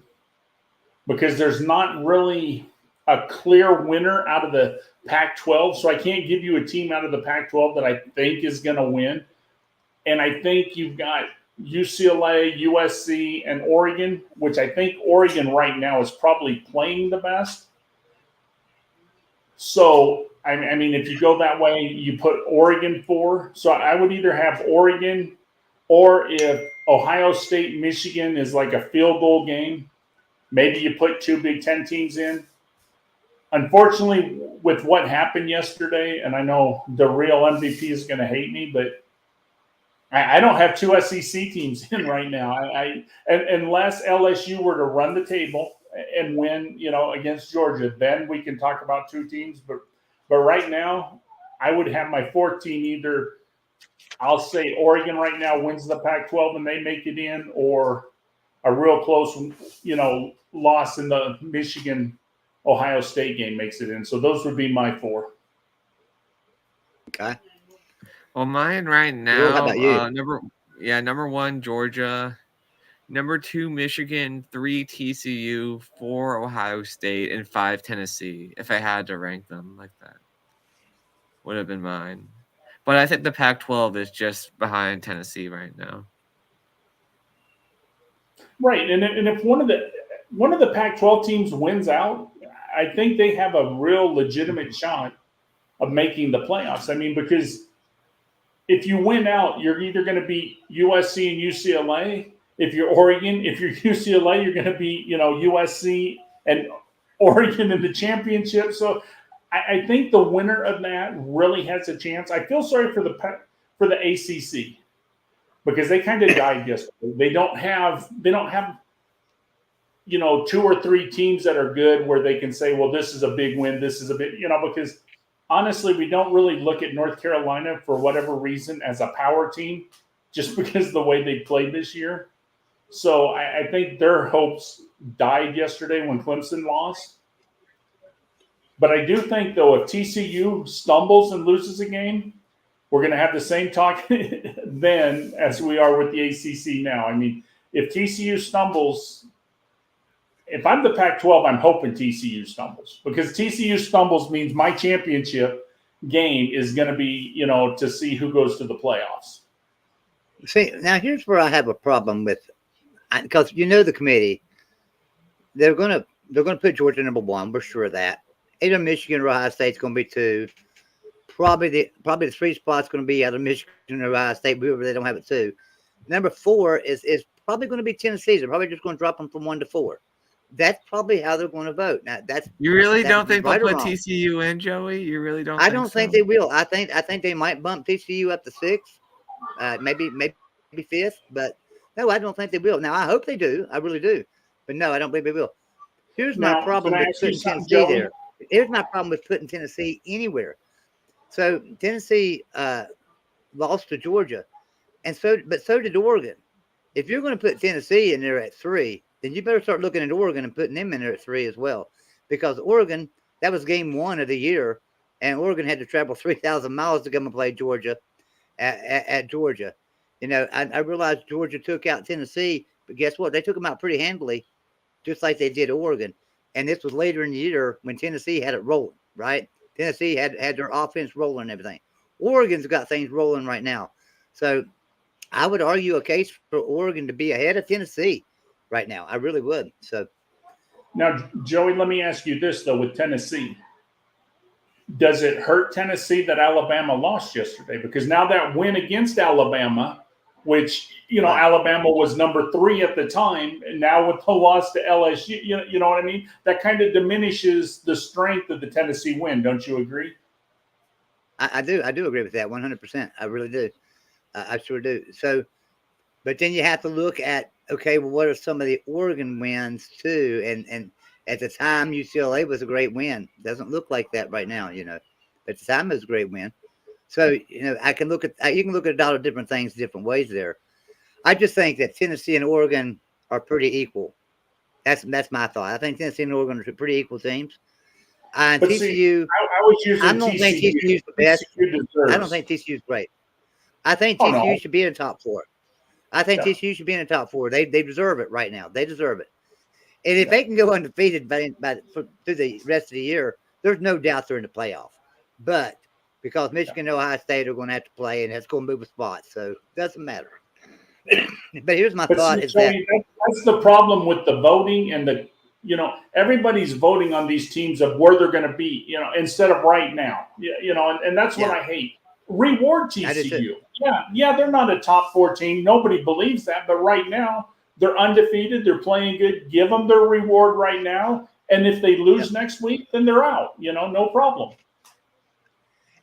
because there's not really a clear winner out of the Pac-12. So I can't give you a team out of the Pac-12 that I think is going to win. And I think you've got UCLA, USC, and Oregon, which I think Oregon right now is probably playing the best. So, I mean, if you go that way, you put Oregon 4. So I would either have Oregon, or if Ohio State, Michigan is like a field goal game, maybe you put 2 Big Ten teams in. Unfortunately, with what happened yesterday, and I know the real MVP is going to hate me, but I don't have 2 SEC teams in right now. Unless LSU were to run the table and win, you know, against Georgia, then we can talk about 2 teams. But right now, I would have my 4th team either. I'll say Oregon right now wins the Pac-12 and they make it in, or a real close, you know, loss in the Michigan-Ohio State game makes it in. So those would be my 4. Okay. Well, mine right now, how about you? number 1, Georgia. Number 2, Michigan. 3, TCU. 4, Ohio State. And 5, Tennessee. If I had to rank them like that, would have been mine. But I think the Pac-12 is just behind Tennessee right now. Right, and if one of the Pac-12 teams wins out, I think they have a real legitimate shot of making the playoffs. I mean, because if you win out, you're either going to beat USC and UCLA. If you're Oregon, if you're UCLA, you're going to beat, you know, USC and Oregon in the championship. So I think the winner of that really has a chance. I feel sorry for the ACC because they kind of died yesterday. They don't have, you know, 2 or 3 teams that are good where they can say, well, this is a big win. This is a big, you know, because honestly, we don't really look at North Carolina for whatever reason as a power team just because of the way they played this year. So I think their hopes died yesterday when Clemson lost. But I do think, though, if TCU stumbles and loses a game, we're going to have the same talk then as we are with the ACC now. I mean, if TCU stumbles, if I'm the Pac-12, I'm hoping TCU stumbles, because TCU stumbles means my championship game is going to be, you know, to see who goes to the playoffs. See, now here's where I have a problem with, because you know the committee, they're gonna put Georgia number 1. We're sure of that. Either Michigan or Ohio State's going to be 2. Probably the 3 spot's going to be either Michigan or Ohio State. Whoever they don't have it 2. Number 4 is probably going to be Tennessee. They're probably just going to drop them from 1 to 4. That's probably how they're going to vote. Now, You really don't think right they'll put TCU in, Joey? You really don't? I don't think they will. I think they might bump TCU up to 6, maybe 5th. But no, I don't think they will. Now I hope they do. I really do. But no, I don't believe they will. Here's my problem with putting Tennessee there. Here's my problem with putting Tennessee anywhere. So Tennessee lost to Georgia, but so did Oregon. If you're going to put Tennessee in there at 3, then you better start looking at Oregon and putting them in there at 3 as well, because Oregon, that was game 1 of the year, and Oregon had to travel 3,000 miles to come and play Georgia at Georgia. I realized Georgia took out Tennessee, but guess what? They took them out pretty handily, just like they did Oregon. And this was later in the year when Tennessee had it rolling, right? Tennessee had their offense rolling and everything. Oregon's got things rolling right now. So I would argue a case for Oregon to be ahead of Tennessee right now. I really would. So now, Joey, let me ask you this, though, with Tennessee. Does it hurt Tennessee that Alabama lost yesterday? Because now that win against Alabama, which, Right. Alabama was number 3 at the time, and now with the loss to LSU, you know what I mean? That kind of diminishes the strength of the Tennessee win. Don't you agree? I do agree with that 100%. I really do. I sure do. So, but then you have to look at, okay, well, what are some of the Oregon wins too? And at the time, UCLA was a great win. Doesn't look like that right now, At the time, it was a great win. So, I can look at you can look at a lot of different things, different ways there. I just think that Tennessee and Oregon are pretty equal. That's my thought. I think Tennessee and Oregon are pretty equal teams. And But TCU, see, I was using I don't think TCU is the best. TCU deserves. I don't think TCU is great. I think Oh, TCU no. should be in the top 4. I think Yeah. TCU should be in the top 4. They deserve it right now. They deserve it. And if Yeah. they can go undefeated through the rest of the year, there's no doubt they're in the playoff. But because Michigan and Ohio State are going to have to play, and it's going to move a spot, so it doesn't matter. But here's my thought: see, is that that's the problem with the voting and the everybody's voting on these teams of where they're going to be, instead of right now, and that's what Yeah. I hate. Reward I do too. TCU. Yeah, they're not a top 4 team. Nobody believes that, but right now they're undefeated. They're playing good. Give them their reward right now, and if they lose next week, then they're out. No problem.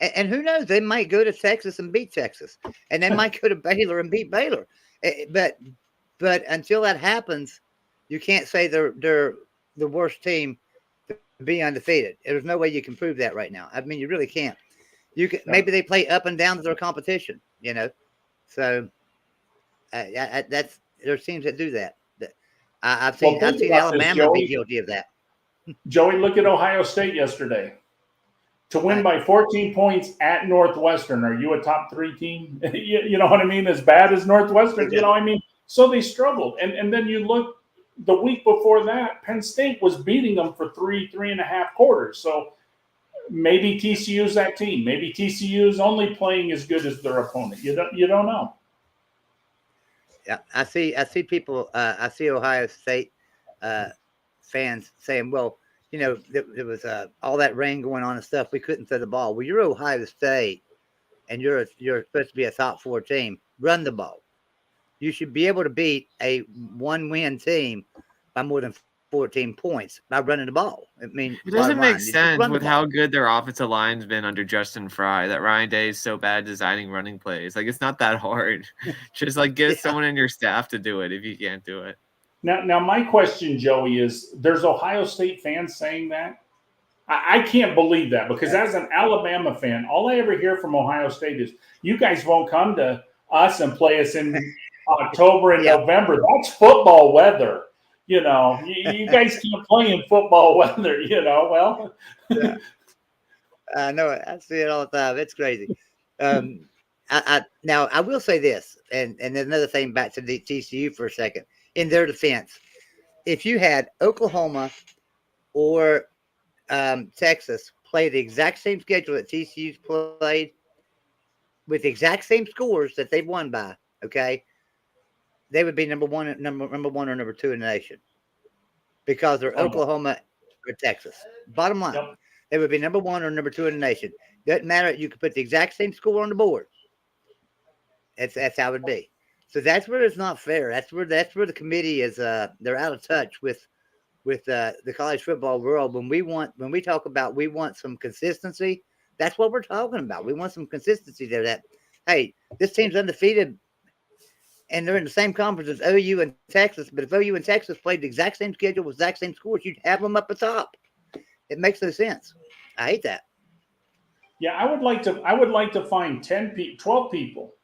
And who knows? They might go to Texas and beat Texas, and they might go to Baylor and beat Baylor. But until that happens, you can't say they're the worst team to be undefeated. There's no way you can prove that right now. I mean, you really can't. You can maybe they play up and down to their competition, So that's there's teams that do that. I've seen Alabama be guilty of that. Joey, look at Ohio State yesterday. To win by 14 points at Northwestern, are you a top 3 team? You know what I mean? As bad as Northwestern, So they struggled. And then you look the week before that, Penn State was beating them for 3.5 quarters. So maybe TCU's that team. Maybe TCU's only playing as good as their opponent. You don't know. Yeah, I see people. I see Ohio State fans saying, "Well, there was all that rain going on and stuff. We couldn't throw the ball." Well, you're Ohio State, and you're supposed to be a top 4 team. Run the ball. You should be able to beat a 1-win team by more than 14 points by running the ball. I mean, it doesn't make sense with how good their offensive line's been under Justin Fry that Ryan Day is so bad designing running plays. Like, it's not that hard. Just get someone in your staff to do it if you can't do it. Now, my question, Joey, is there's Ohio State fans saying that? I can't believe that, because as an Alabama fan, all I ever hear from Ohio State is, you guys won't come to us and play us in October and November. That's football weather. You guys can't play in football weather, well. Yeah. I know it. I see it all the time. It's crazy. Now, I will say this, and another thing back to the TCU for a second. In their defense, if you had Oklahoma or Texas play the exact same schedule that TCU's played with the exact same scores that they've won by, okay, they would be number one or number 2 in the nation because they're Oklahoma or Texas. Bottom line, they would be number 1 or number 2 in the nation. Doesn't matter. You could put the exact same score on the board. That's how it would be. So that's where it's not fair. That's where the committee is. They're out of touch with the college football world. When we talk about we want some consistency, that's what we're talking about. We want some consistency there. That hey, this team's undefeated, and they're in the same conference as OU and Texas. But if OU and Texas played the exact same schedule with exact same scores, you'd have them up the top. It makes no sense. I hate that. Yeah, I would like to find 12 people,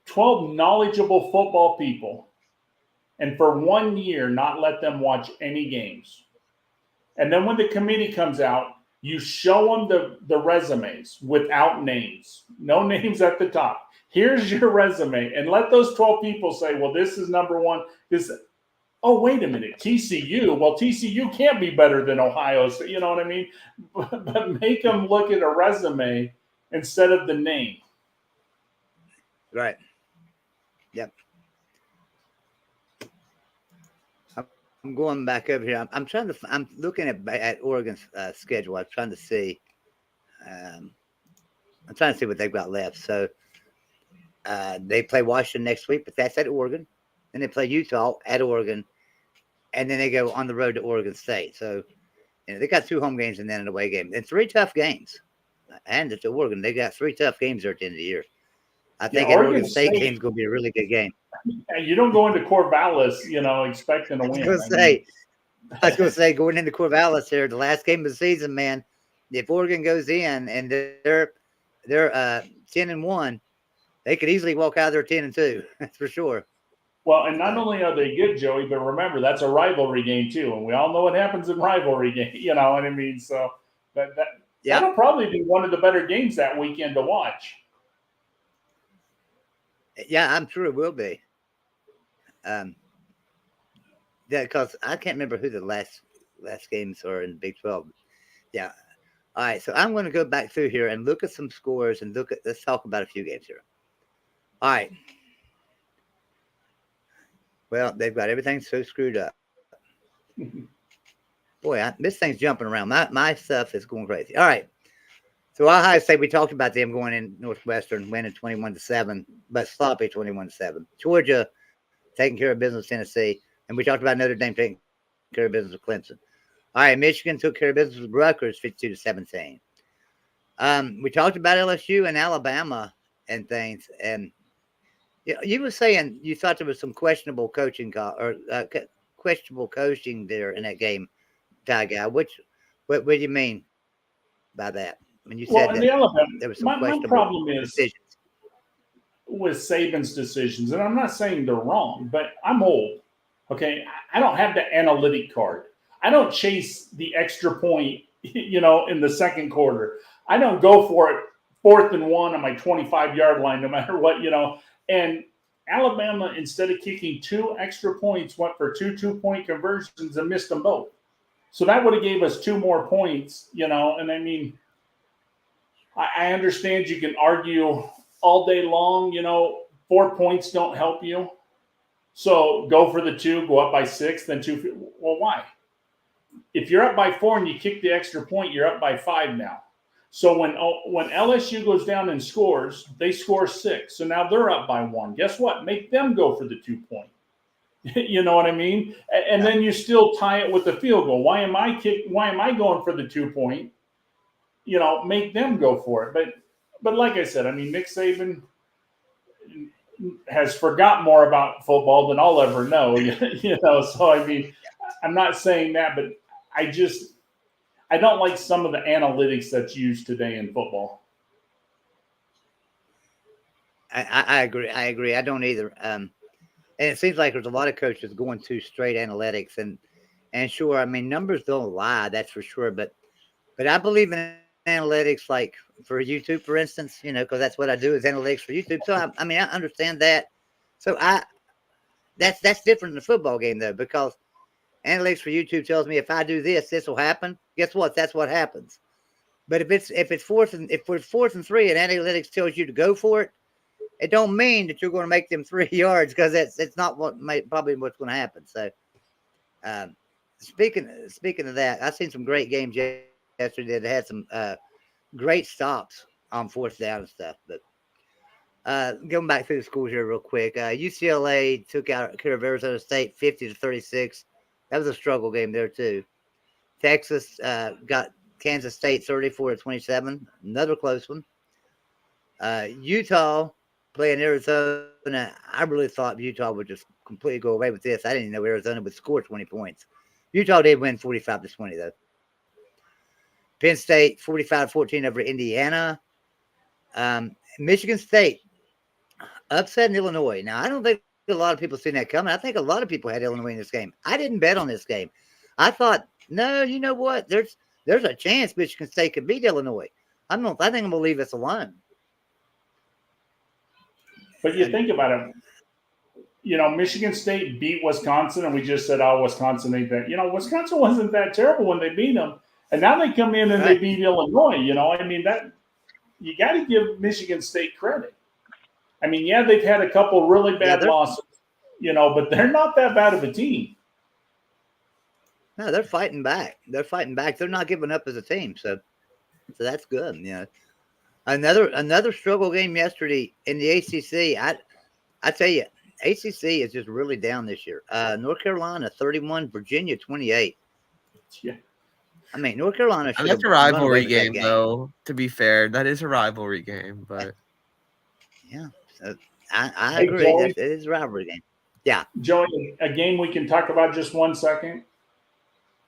12 knowledgeable football people, and for 1 year not let them watch any games. And then when the committee comes out, You show them the resumes without names, no names at the top. Here's your resume, and let those 12 people say, well, this is number one. Oh, wait a minute, TCU. Well, TCU can't be better than Ohio. So, you know what I mean? But make them look at a resume instead of the name. Right. Yep. I'm going back over here. I'm looking at Oregon's schedule. I'm trying to see. I'm trying to see what they've got left. So they play Washington next week, but that's at Oregon. Then they play Utah at Oregon, and then they go on the road to Oregon State. So they got 2 home games and then an away game, and 3 tough games. And it's at Oregon. They got 3 tough games there at the end of the year. I think an Oregon State game is going to be a really good game. You don't go into Corvallis, expecting to win. I was going to say, going into Corvallis here, the last game of the season, man, if Oregon goes in and they're 10-1, they could easily walk out of there 10-2. That's for sure. Well, and not only are they good, Joey, but remember, that's a rivalry game too. And we all know what happens in rivalry games, you know what I mean? So that'll probably be one of the better games that weekend to watch. Yeah, I'm sure it will be. Because I can't remember who the last games are in Big 12. Yeah. All right, so I'm going to go back through here and look at some scores and let's talk about a few games here. All right. Well, they've got everything so screwed up. Boy, this thing's jumping around. My stuff is going crazy. All right. So Ohio State, we talked about them going in Northwestern, winning 21-7, but sloppy 21-7. Georgia taking care of business, Tennessee, and we talked about Notre Dame taking care of business with Clemson. All right, Michigan took care of business with Rutgers, 52-17. We talked about LSU and Alabama and things, and you were saying you thought there was some questionable coaching questionable coaching there in that game, Ty Guy. What do you mean by that? When you said that there was some questionable problem decisions with Saban's decisions, and I'm not saying they're wrong, but I'm old. Okay, I don't have the analytic card. I don't chase the extra point, in the second quarter. I don't go for it 4th and 1 on my 25-yard line, no matter what, And Alabama, instead of kicking 2 extra points, went for 2 2-point conversions and missed them both. So that would have gave us 2 more points, and I mean, I understand you can argue all day long, 4 points don't help you. So go for the 2, go up by 6, then 2. Well, why? If you're up by 4 and you kick the extra point, you're up by 5 now. So when LSU goes down and scores, they score 6. So now they're up by 1. Guess what? Make them go for the 2-point. You know what I mean? And then you still tie it with the field goal. Why am I going for the 2-point? Make them go for it. But like I said, I mean, Nick Saban has forgot more about football than I'll ever know. So I mean, I'm not saying that, but I don't like some of the analytics that's used today in football. I agree. I don't either. And it seems like there's a lot of coaches going to straight analytics, and sure, I mean, numbers don't lie, that's for sure. But I believe in analytics, like for YouTube, for instance, because that's what I do is analytics for YouTube. So I mean, I understand that. So that's different in the football game though, because analytics for YouTube tells me if I do this, this will happen. Guess what? That's what happens. But if we're 4th and 3 and analytics tells you to go for it, it don't mean that you're going to make them 3 yards, because it's not probably what's going to happen. So, speaking of that, I've seen some great games yesterday that had some great stops on 4th down and stuff. But going back through the schools here real quick, UCLA took care of Arizona State 50-36. That was a struggle game there too. Texas got Kansas State 34-27, another close one. Utah playing Arizona. I really thought Utah would just completely go away with this. I didn't even know Arizona would score 20 points. Utah did win 45-20 though. Penn State 45-14 over Indiana. Michigan State upset in Illinois. Now, I don't think a lot of people seen that coming. I think a lot of people had Illinois in this game. I didn't bet on this game. I thought, no, you know what? There's there's a chance Michigan State could beat Illinois. I think I'm going to leave us alone. But you think about it, Michigan State beat Wisconsin, and we just said, oh, Wisconsin ain't that. Wisconsin wasn't that terrible when they beat them. And now they come in and they beat Illinois. That you got to give Michigan State credit. They've had a couple really bad losses, but they're not that bad of a team. No, they're fighting back. They're not giving up as a team. So that's good. Another struggle game yesterday in the ACC. I tell you, ACC is just really down this year. North Carolina 31, Virginia 28. Yeah. North Carolina. That's a rivalry game, though. To be fair, that is a rivalry game, but yeah, so I agree. It is a rivalry game. Yeah, Joey, a game we can talk about just 1 second.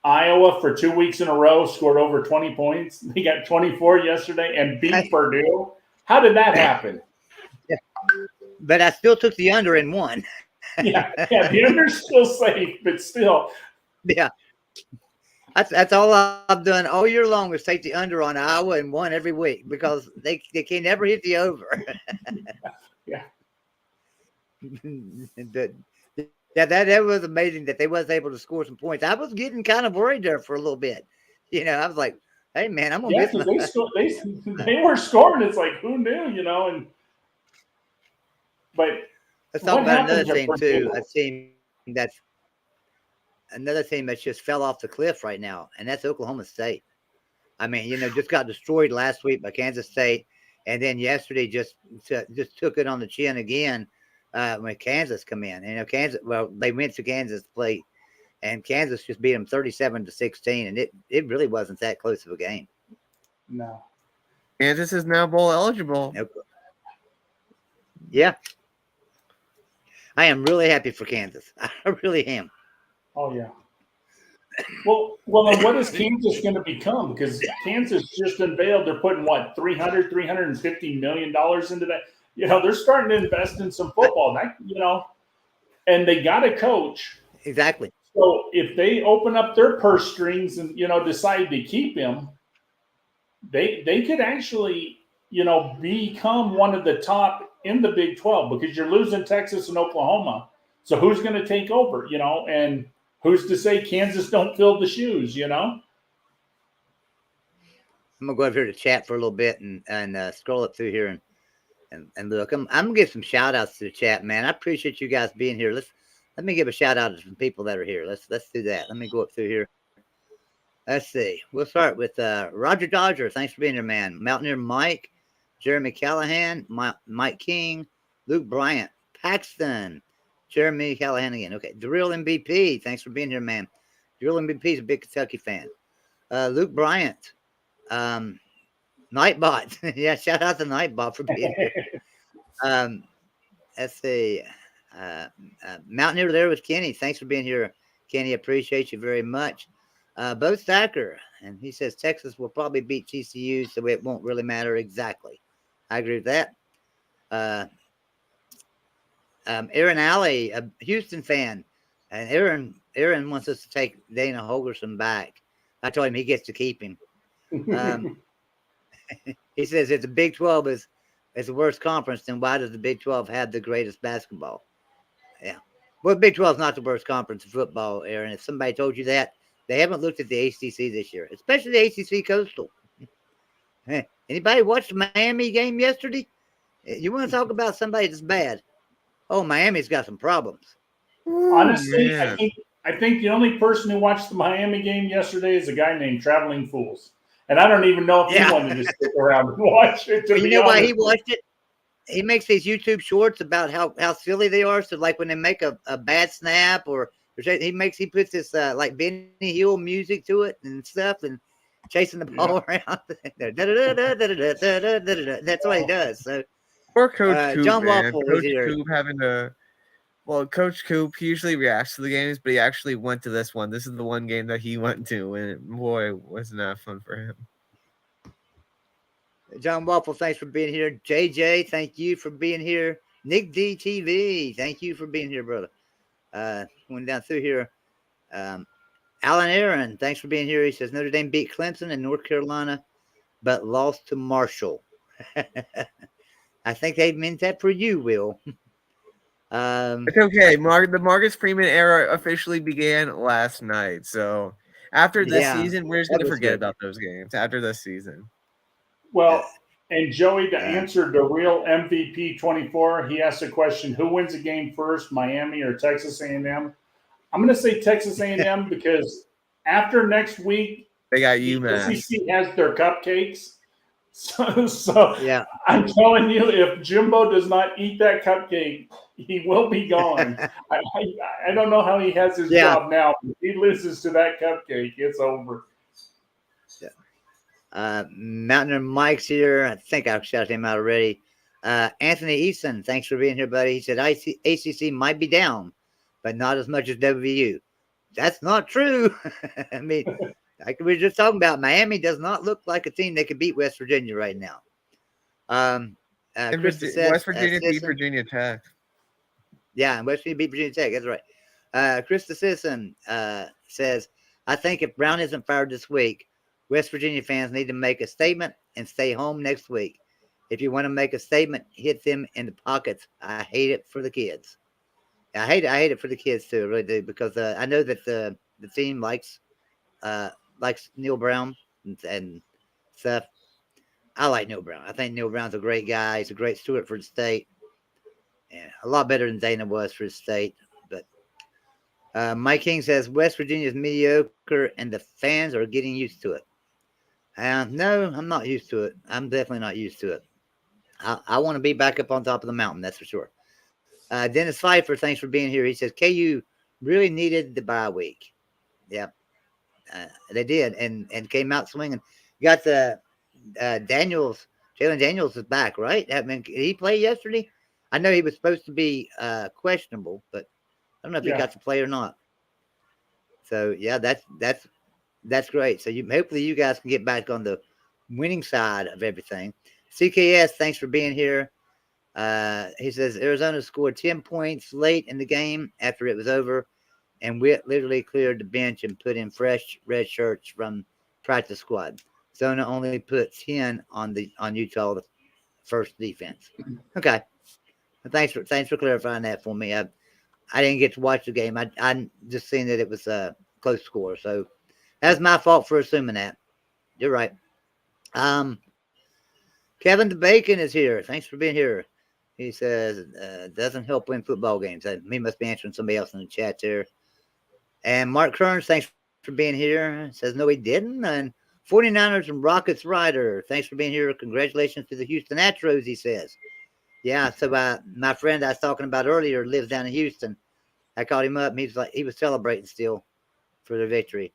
Iowa for 2 weeks in a row scored over 20 points. They got 24 yesterday and beat Purdue. How did that happen? Yeah. But I still took the under and won. yeah, the under's still safe, but still. Yeah. That's all I've done all year long is take the under on Iowa and won every week because they can never hit the over. Yeah. That was amazing that they was able to score some points. I was getting kind of worried there for a little bit. I was like, hey, man, I'm going to miss they were scoring. It's like, who knew, but let's talk about another team, too. Another team that just fell off the cliff right now, and that's Oklahoma State. Just got destroyed last week by Kansas State, and then yesterday just took it on the chin again when Kansas come in. They went to Kansas to play, and Kansas just beat them 37-16, and it really wasn't that close of a game. No. Kansas is now bowl eligible. Yeah. I am really happy for Kansas. I really am. Oh, yeah. Well, and what is Kansas going to become? Because Kansas just unveiled they're putting, $350 million into that. They're starting to invest in some football. And they got a coach. Exactly. So if they open up their purse strings and, decide to keep him, they could actually, become one of the top in the Big 12 because you're losing Texas and Oklahoma. So who's going to take over, and who's to say Kansas don't fill the shoes, I'm going to go over here to chat for a little bit and scroll up through here and look. I'm going to give some shout outs to the chat, man. I appreciate you guys being here. Let me give a shout out to some people that are here. Let's do that. Let me go up through here. Let's see. We'll start with Roger Dodger. Thanks for being here, man. Mountaineer Mike, Jeremy Callahan, Mike King, Luke Bryant, Paxton, Jeremy Callahan again. Okay. Drill MVP. Thanks for being here, man. Drill MVP is a big Kentucky fan. Luke Bryant. Nightbot. Yeah, shout out to Nightbot for being here. Let's see. Mountaineer there with Kenny. Thanks for being here, Kenny. Appreciate you very much. Bo Stacker. And he says Texas will probably beat TCU, so it won't really matter exactly. I agree with that. Aaron Alley, a Houston fan, and Aaron wants us to take Dana Holgorsen back. I told him he gets to keep him. He says if the Big 12 is the worst conference, then why does the Big 12 have the greatest basketball? Yeah. Well, Big 12 is not the worst conference in football, Aaron. If somebody told you that, they haven't looked at the ACC this year, especially the ACC Coastal. Anybody watch the Miami game yesterday? You want to talk about somebody that's bad? Oh, Miami's got some problems. Honestly, yeah. I think the only person who watched the Miami game yesterday is a guy named Traveling Fools. And I don't even know if he wanted to stick around and watch it. You know why he watched it? He makes these YouTube shorts about how silly they are. So, like when they make a bad snap or he puts this like Benny Hill music to it and stuff and chasing the ball around. That's what he does. So, poor Coach Coop, John man. Waffle Coach here. Coop having to. Well, Coach Coop, he usually reacts to the games, but he actually went to this one. This is the one game that he went to, and boy, wasn't that fun for him. John Waffle, thanks for being here. JJ, thank you for being here. Nick DTV, thank you for being here, brother. Going down through here. Alan Aaron, thanks for being here. He says Notre Dame beat Clemson and North Carolina, but lost to Marshall. I think they meant that for you, Will. It's okay. The Marcus Freeman era officially began last night. So after this Yeah, season, we're just that going to was forget good. about those games after this season. Well, and Joey, to Uh, answer the real MVP 24, he asked a question: who wins a game first, Miami or Texas A&M? I'm going to say Texas A&M because after next week, They got the UMass. SEC has their cupcakes. So yeah, I'm telling you, if Jimbo does not eat that cupcake, he will be gone. I don't know how he has his yeah. job now. If he loses to that cupcake, it's over. Mountaineer Mike's here. I think I've shouted him out already. Anthony Easton, thanks for being here, buddy. He said ACC might be down, but not as much as WVU. That's not true. I mean, like we were just talking about, Miami does not look like a team that could beat West Virginia right now. West Virginia beat Sisson, Virginia Tech. yeah, and West Virginia beat Virginia Tech. That's right. Krista Sisson says, I think if Brown isn't fired this week, West Virginia fans need to make a statement and stay home next week. If you want to make a statement, hit them in the pockets. I hate it for the kids. I hate it for the kids too, I really do, because I know that the team likes Neil Brown and stuff. I like Neil Brown. I think Neil Brown's a great guy. He's a great steward for the state. Yeah, a lot better than Dana was for the state. But Mike King says West Virginia is mediocre and the fans are getting used to it. No, I'm not used to it. I'm definitely not used to it. I want to be back up on top of the mountain, that's for sure. Dennis Pfeiffer, thanks for being here. He says KU really needed the bye week. Yeah, they did, and came out swinging. Got the Daniels. Jalen Daniels is back, right? I mean, did he play yesterday? I know he was supposed to be questionable, but I don't know if he got to play or not. So yeah, that's great. So hopefully you guys can get back on the winning side of everything. CKS, thanks for being here. He says Arizona scored 10 points late in the game after it was over, and Witt literally cleared the bench and put in fresh red shirts from practice squad. Zona only put 10 on Utah, the first defense. Okay, thanks for clarifying that for me. I didn't get to watch the game. I just seen that it was a close score, so that's my fault for assuming that. You're right. Kevin the Bacon is here. Thanks for being here. He says, doesn't help win football games. He must be answering somebody else in the chat there. And Mark Kearns, thanks for being here. Says, no, he didn't. And 49ers and Rockets Rider, thanks for being here. Congratulations to the Houston Astros, he says. Yeah, so my friend I was talking about earlier lives down in Houston. I called him up, and he was celebrating still for the victory.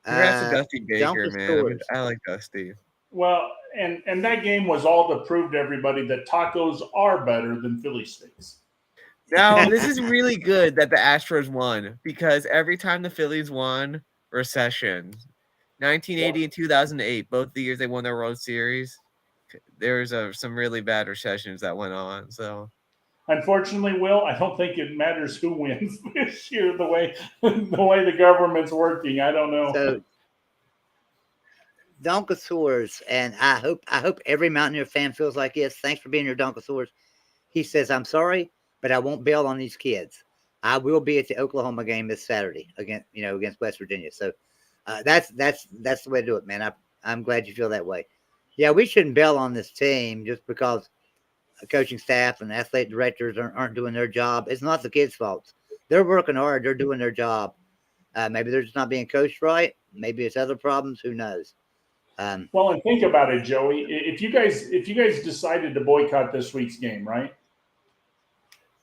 Congrats to Dusty Baker, Donkus man. I like Dusty. Well, and that game was all to prove to everybody that tacos are better than Philly steaks. Now, this is really good that the Astros won because every time the Phillies won, recession. 1980 and 2008, both the years they won their World Series, there was some really bad recessions that went on. So, unfortunately, Will, I don't think it matters who wins this year. The way the government's working, I don't know. So, Donkosaurus, and I hope every Mountaineer fan feels like this. Thanks for being here, Donkosaurus. He says, I'm sorry, but I won't bail on these kids. I will be at the Oklahoma game this Saturday against West Virginia. So that's the way to do it, man. I'm glad you feel that way. Yeah, we shouldn't bail on this team just because coaching staff and athletic directors aren't doing their job. It's not the kids' fault. They're working hard. They're doing their job. Maybe they're just not being coached right. Maybe it's other problems. Who knows? Well, and think about it, Joey. If you guys decided to boycott this week's game, right?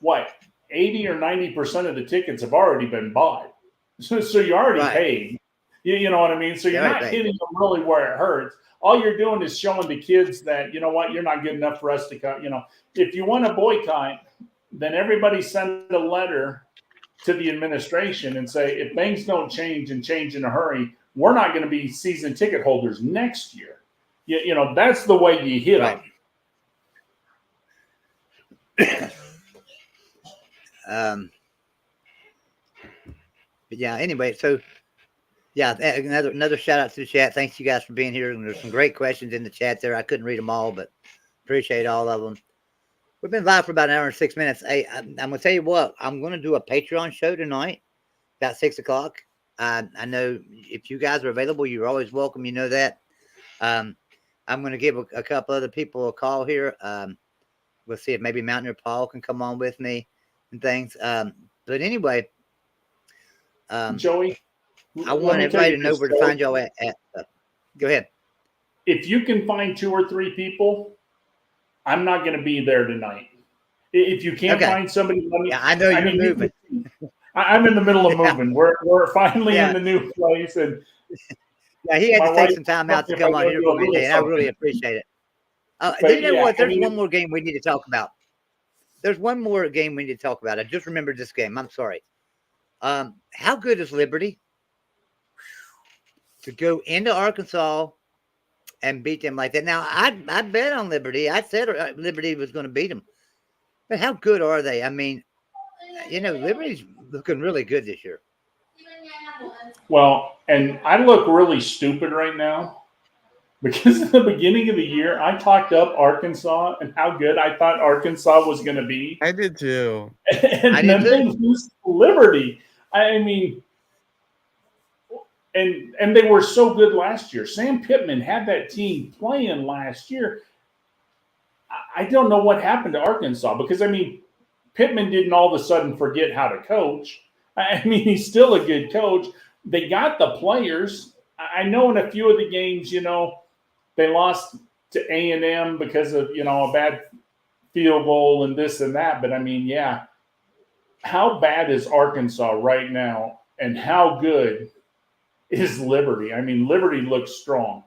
What 80 or 90% of the tickets have already been bought, so you already paid. You know what I mean? So you're not hitting them really where it hurts. All you're doing is showing the kids that, you know what, you're not good enough for us to cut. You know, if you want to boycott, then everybody send a letter to the administration and say, if things don't change and change in a hurry, we're not going to be season ticket holders next year. You know, that's the way you hit them. But yeah, anyway, so Yeah, another shout out to the chat. Thanks you guys for being here. And there's some great questions in the chat there. I couldn't read them all, but appreciate all of them. We've been live for about an hour and 6 minutes. Hey, I'm gonna tell you what. I'm gonna do a Patreon show tonight, about 6:00. I know if you guys are available, you're always welcome. You know that. I'm gonna give a couple other people a call here. We'll see if maybe Mountaineer Paul can come on with me and things. But anyway, Joey, I want everybody to know where to find y'all at. Go ahead. If you can find 2 or 3 people, I'm not going to be there tonight. If you can't find somebody, let me. Yeah, I know you're moving. I'm in the middle of moving. We're finally in the new place, and he had to take some time out to come on here for me today, and I really appreciate it. You know what? There's one more game we need to talk about. There's one more game we need to talk about. I just remembered this game. I'm sorry. How good is Liberty to go into Arkansas and beat them like that? Now, I bet on Liberty. I said Liberty was going to beat them. But how good are they? I mean, Liberty's looking really good this year. Well, and I look really stupid right now because at the beginning of the year, I talked up Arkansas and how good I thought Arkansas was going to be. I did too. And then they lose Liberty. I mean, and they were so good last year. Sam Pittman had that team playing last year. I don't know what happened to Arkansas because, I mean, Pittman didn't all of a sudden forget how to coach. I mean, he's still a good coach. They got the players. I know in a few of the games, they lost to A&M because of, a bad field goal and this and that. But, I mean, yeah, how bad is Arkansas right now and how good is Liberty? I mean, Liberty looks strong.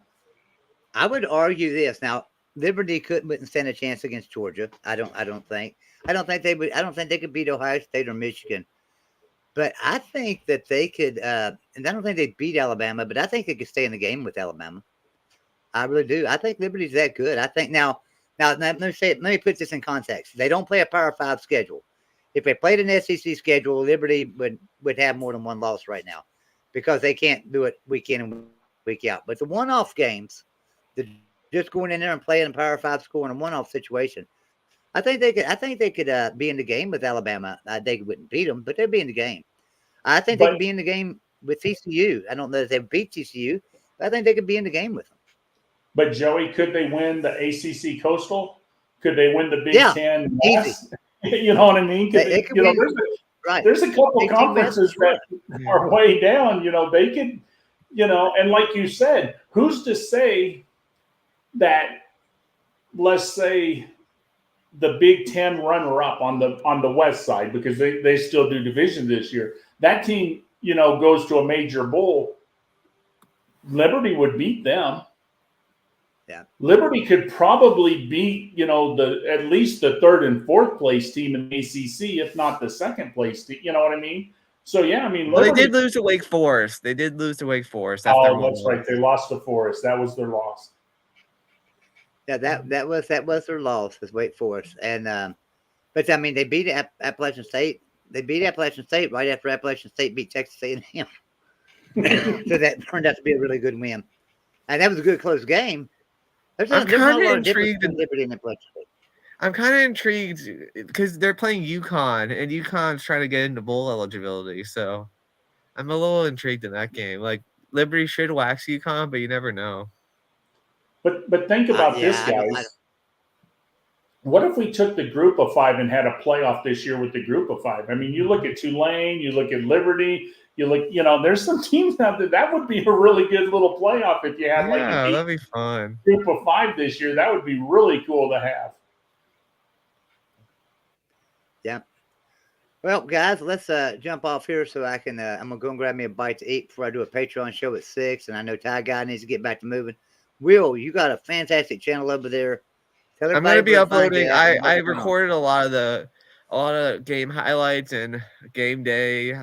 I would argue this. Now, Liberty wouldn't stand a chance against Georgia. I don't think they would. I don't think they could beat Ohio State or Michigan. But I think that they could, and I don't think they'd beat Alabama, but I think they could stay in the game with Alabama. I really do. I think Liberty's that good. I think now let me put this in context. They don't play a Power 5 schedule. If they played an SEC schedule, Liberty would have more than one loss right now because they can't do it week in and week out. But the one-off games, just going in there and playing a Power 5 score in a one-off situation, I think they could be in the game with Alabama. They wouldn't beat them, but they'd be in the game. I think they could be in the game with TCU. I don't know if they beat TCU, but I think they could be in the game with them. But Joey, could they win the ACC Coastal? Could they win the Big Ten West? You know what I mean? There's a couple conferences that are way down. They could, and like you said, who's to say that? Let's say the Big Ten runner-up on the West side, because they still do division this year. That team, goes to a major bowl. Liberty would beat them. Yeah. Liberty could probably beat, at least the 3rd and 4th place team in the ACC, if not the 2nd place team. You know what I mean? So yeah, I mean, Liberty, they did lose to Wake Forest. That's right. They lost to Forest. That was their loss. Yeah, that was their loss, was Wake Forest, and but I mean they beat Appalachian State. They beat Appalachian State right after Appalachian State beat Texas A&M. So that turned out to be a really good win, and that was a good close game. I'm kind of intrigued. Liberty and Appalachian State. I'm kind of intrigued because they're playing UConn, and UConn's trying to get into bowl eligibility. So I'm a little intrigued in that game. Like Liberty should wax UConn, but you never know. But think about this, guys. What if we took the group of 5 and had a playoff this year with the group of 5? I mean, you look at Tulane, you look at Liberty, you look, there's some teams out there that would be a really good little playoff if you had that'd be fun. Group of 5 this year. That would be really cool to have. Yeah. Well, guys, let's jump off here so I can. I'm gonna go and grab me a bite to eat before I do a Patreon show at 6, and I know Ty Guy needs to get back to moving. Will, you got a fantastic channel over there. I'm going to be uploading. I recorded a lot of game highlights and game day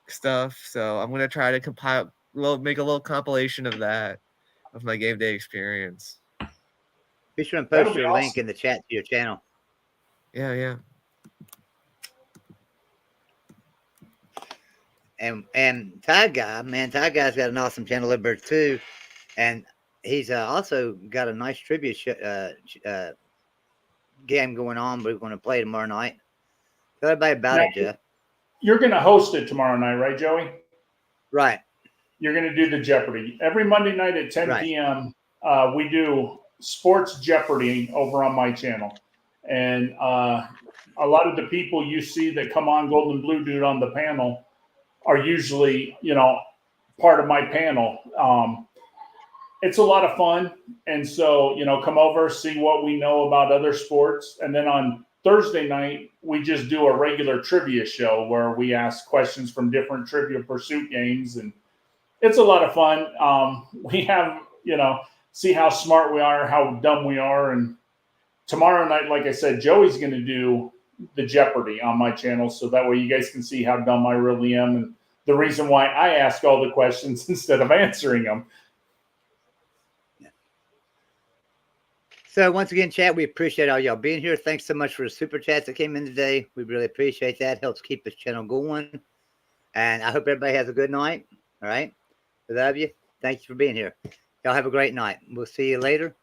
stuff. So I'm going to try to make a little compilation of that, of my game day experience. Be sure and post your link in the chat to your channel. Yeah. And Ty Guy's got an awesome channel over there too, and he's also got a nice trivia game going on. We're going to play tomorrow night. Tell everybody about Now, it, Jeff. you're going to host it tomorrow night, right, Joey? Right. You're going to do the Jeopardy. Every Monday night at 10 Right. p.m., we do Sports Jeopardy over on my channel. And a lot of the people you see that come on Golden Blue Dude on the panel are usually, part of my panel. It's a lot of fun. And so, come over, see what we know about other sports. And then on Thursday night, we just do a regular trivia show where we ask questions from different Trivial Pursuit games. And it's a lot of fun. We have, see how smart we are, how dumb we are. And tomorrow night, like I said, Joey's going to do the Jeopardy on my channel. So that way you guys can see how dumb I really am. And the reason why I ask all the questions instead of answering them. So once again, chat, we appreciate all y'all being here. Thanks so much for the super chats that came in today. We really appreciate that. Helps keep this channel going. And I hope everybody has a good night. All right. We love you. Thank you for being here. Y'all have a great night. We'll see you later.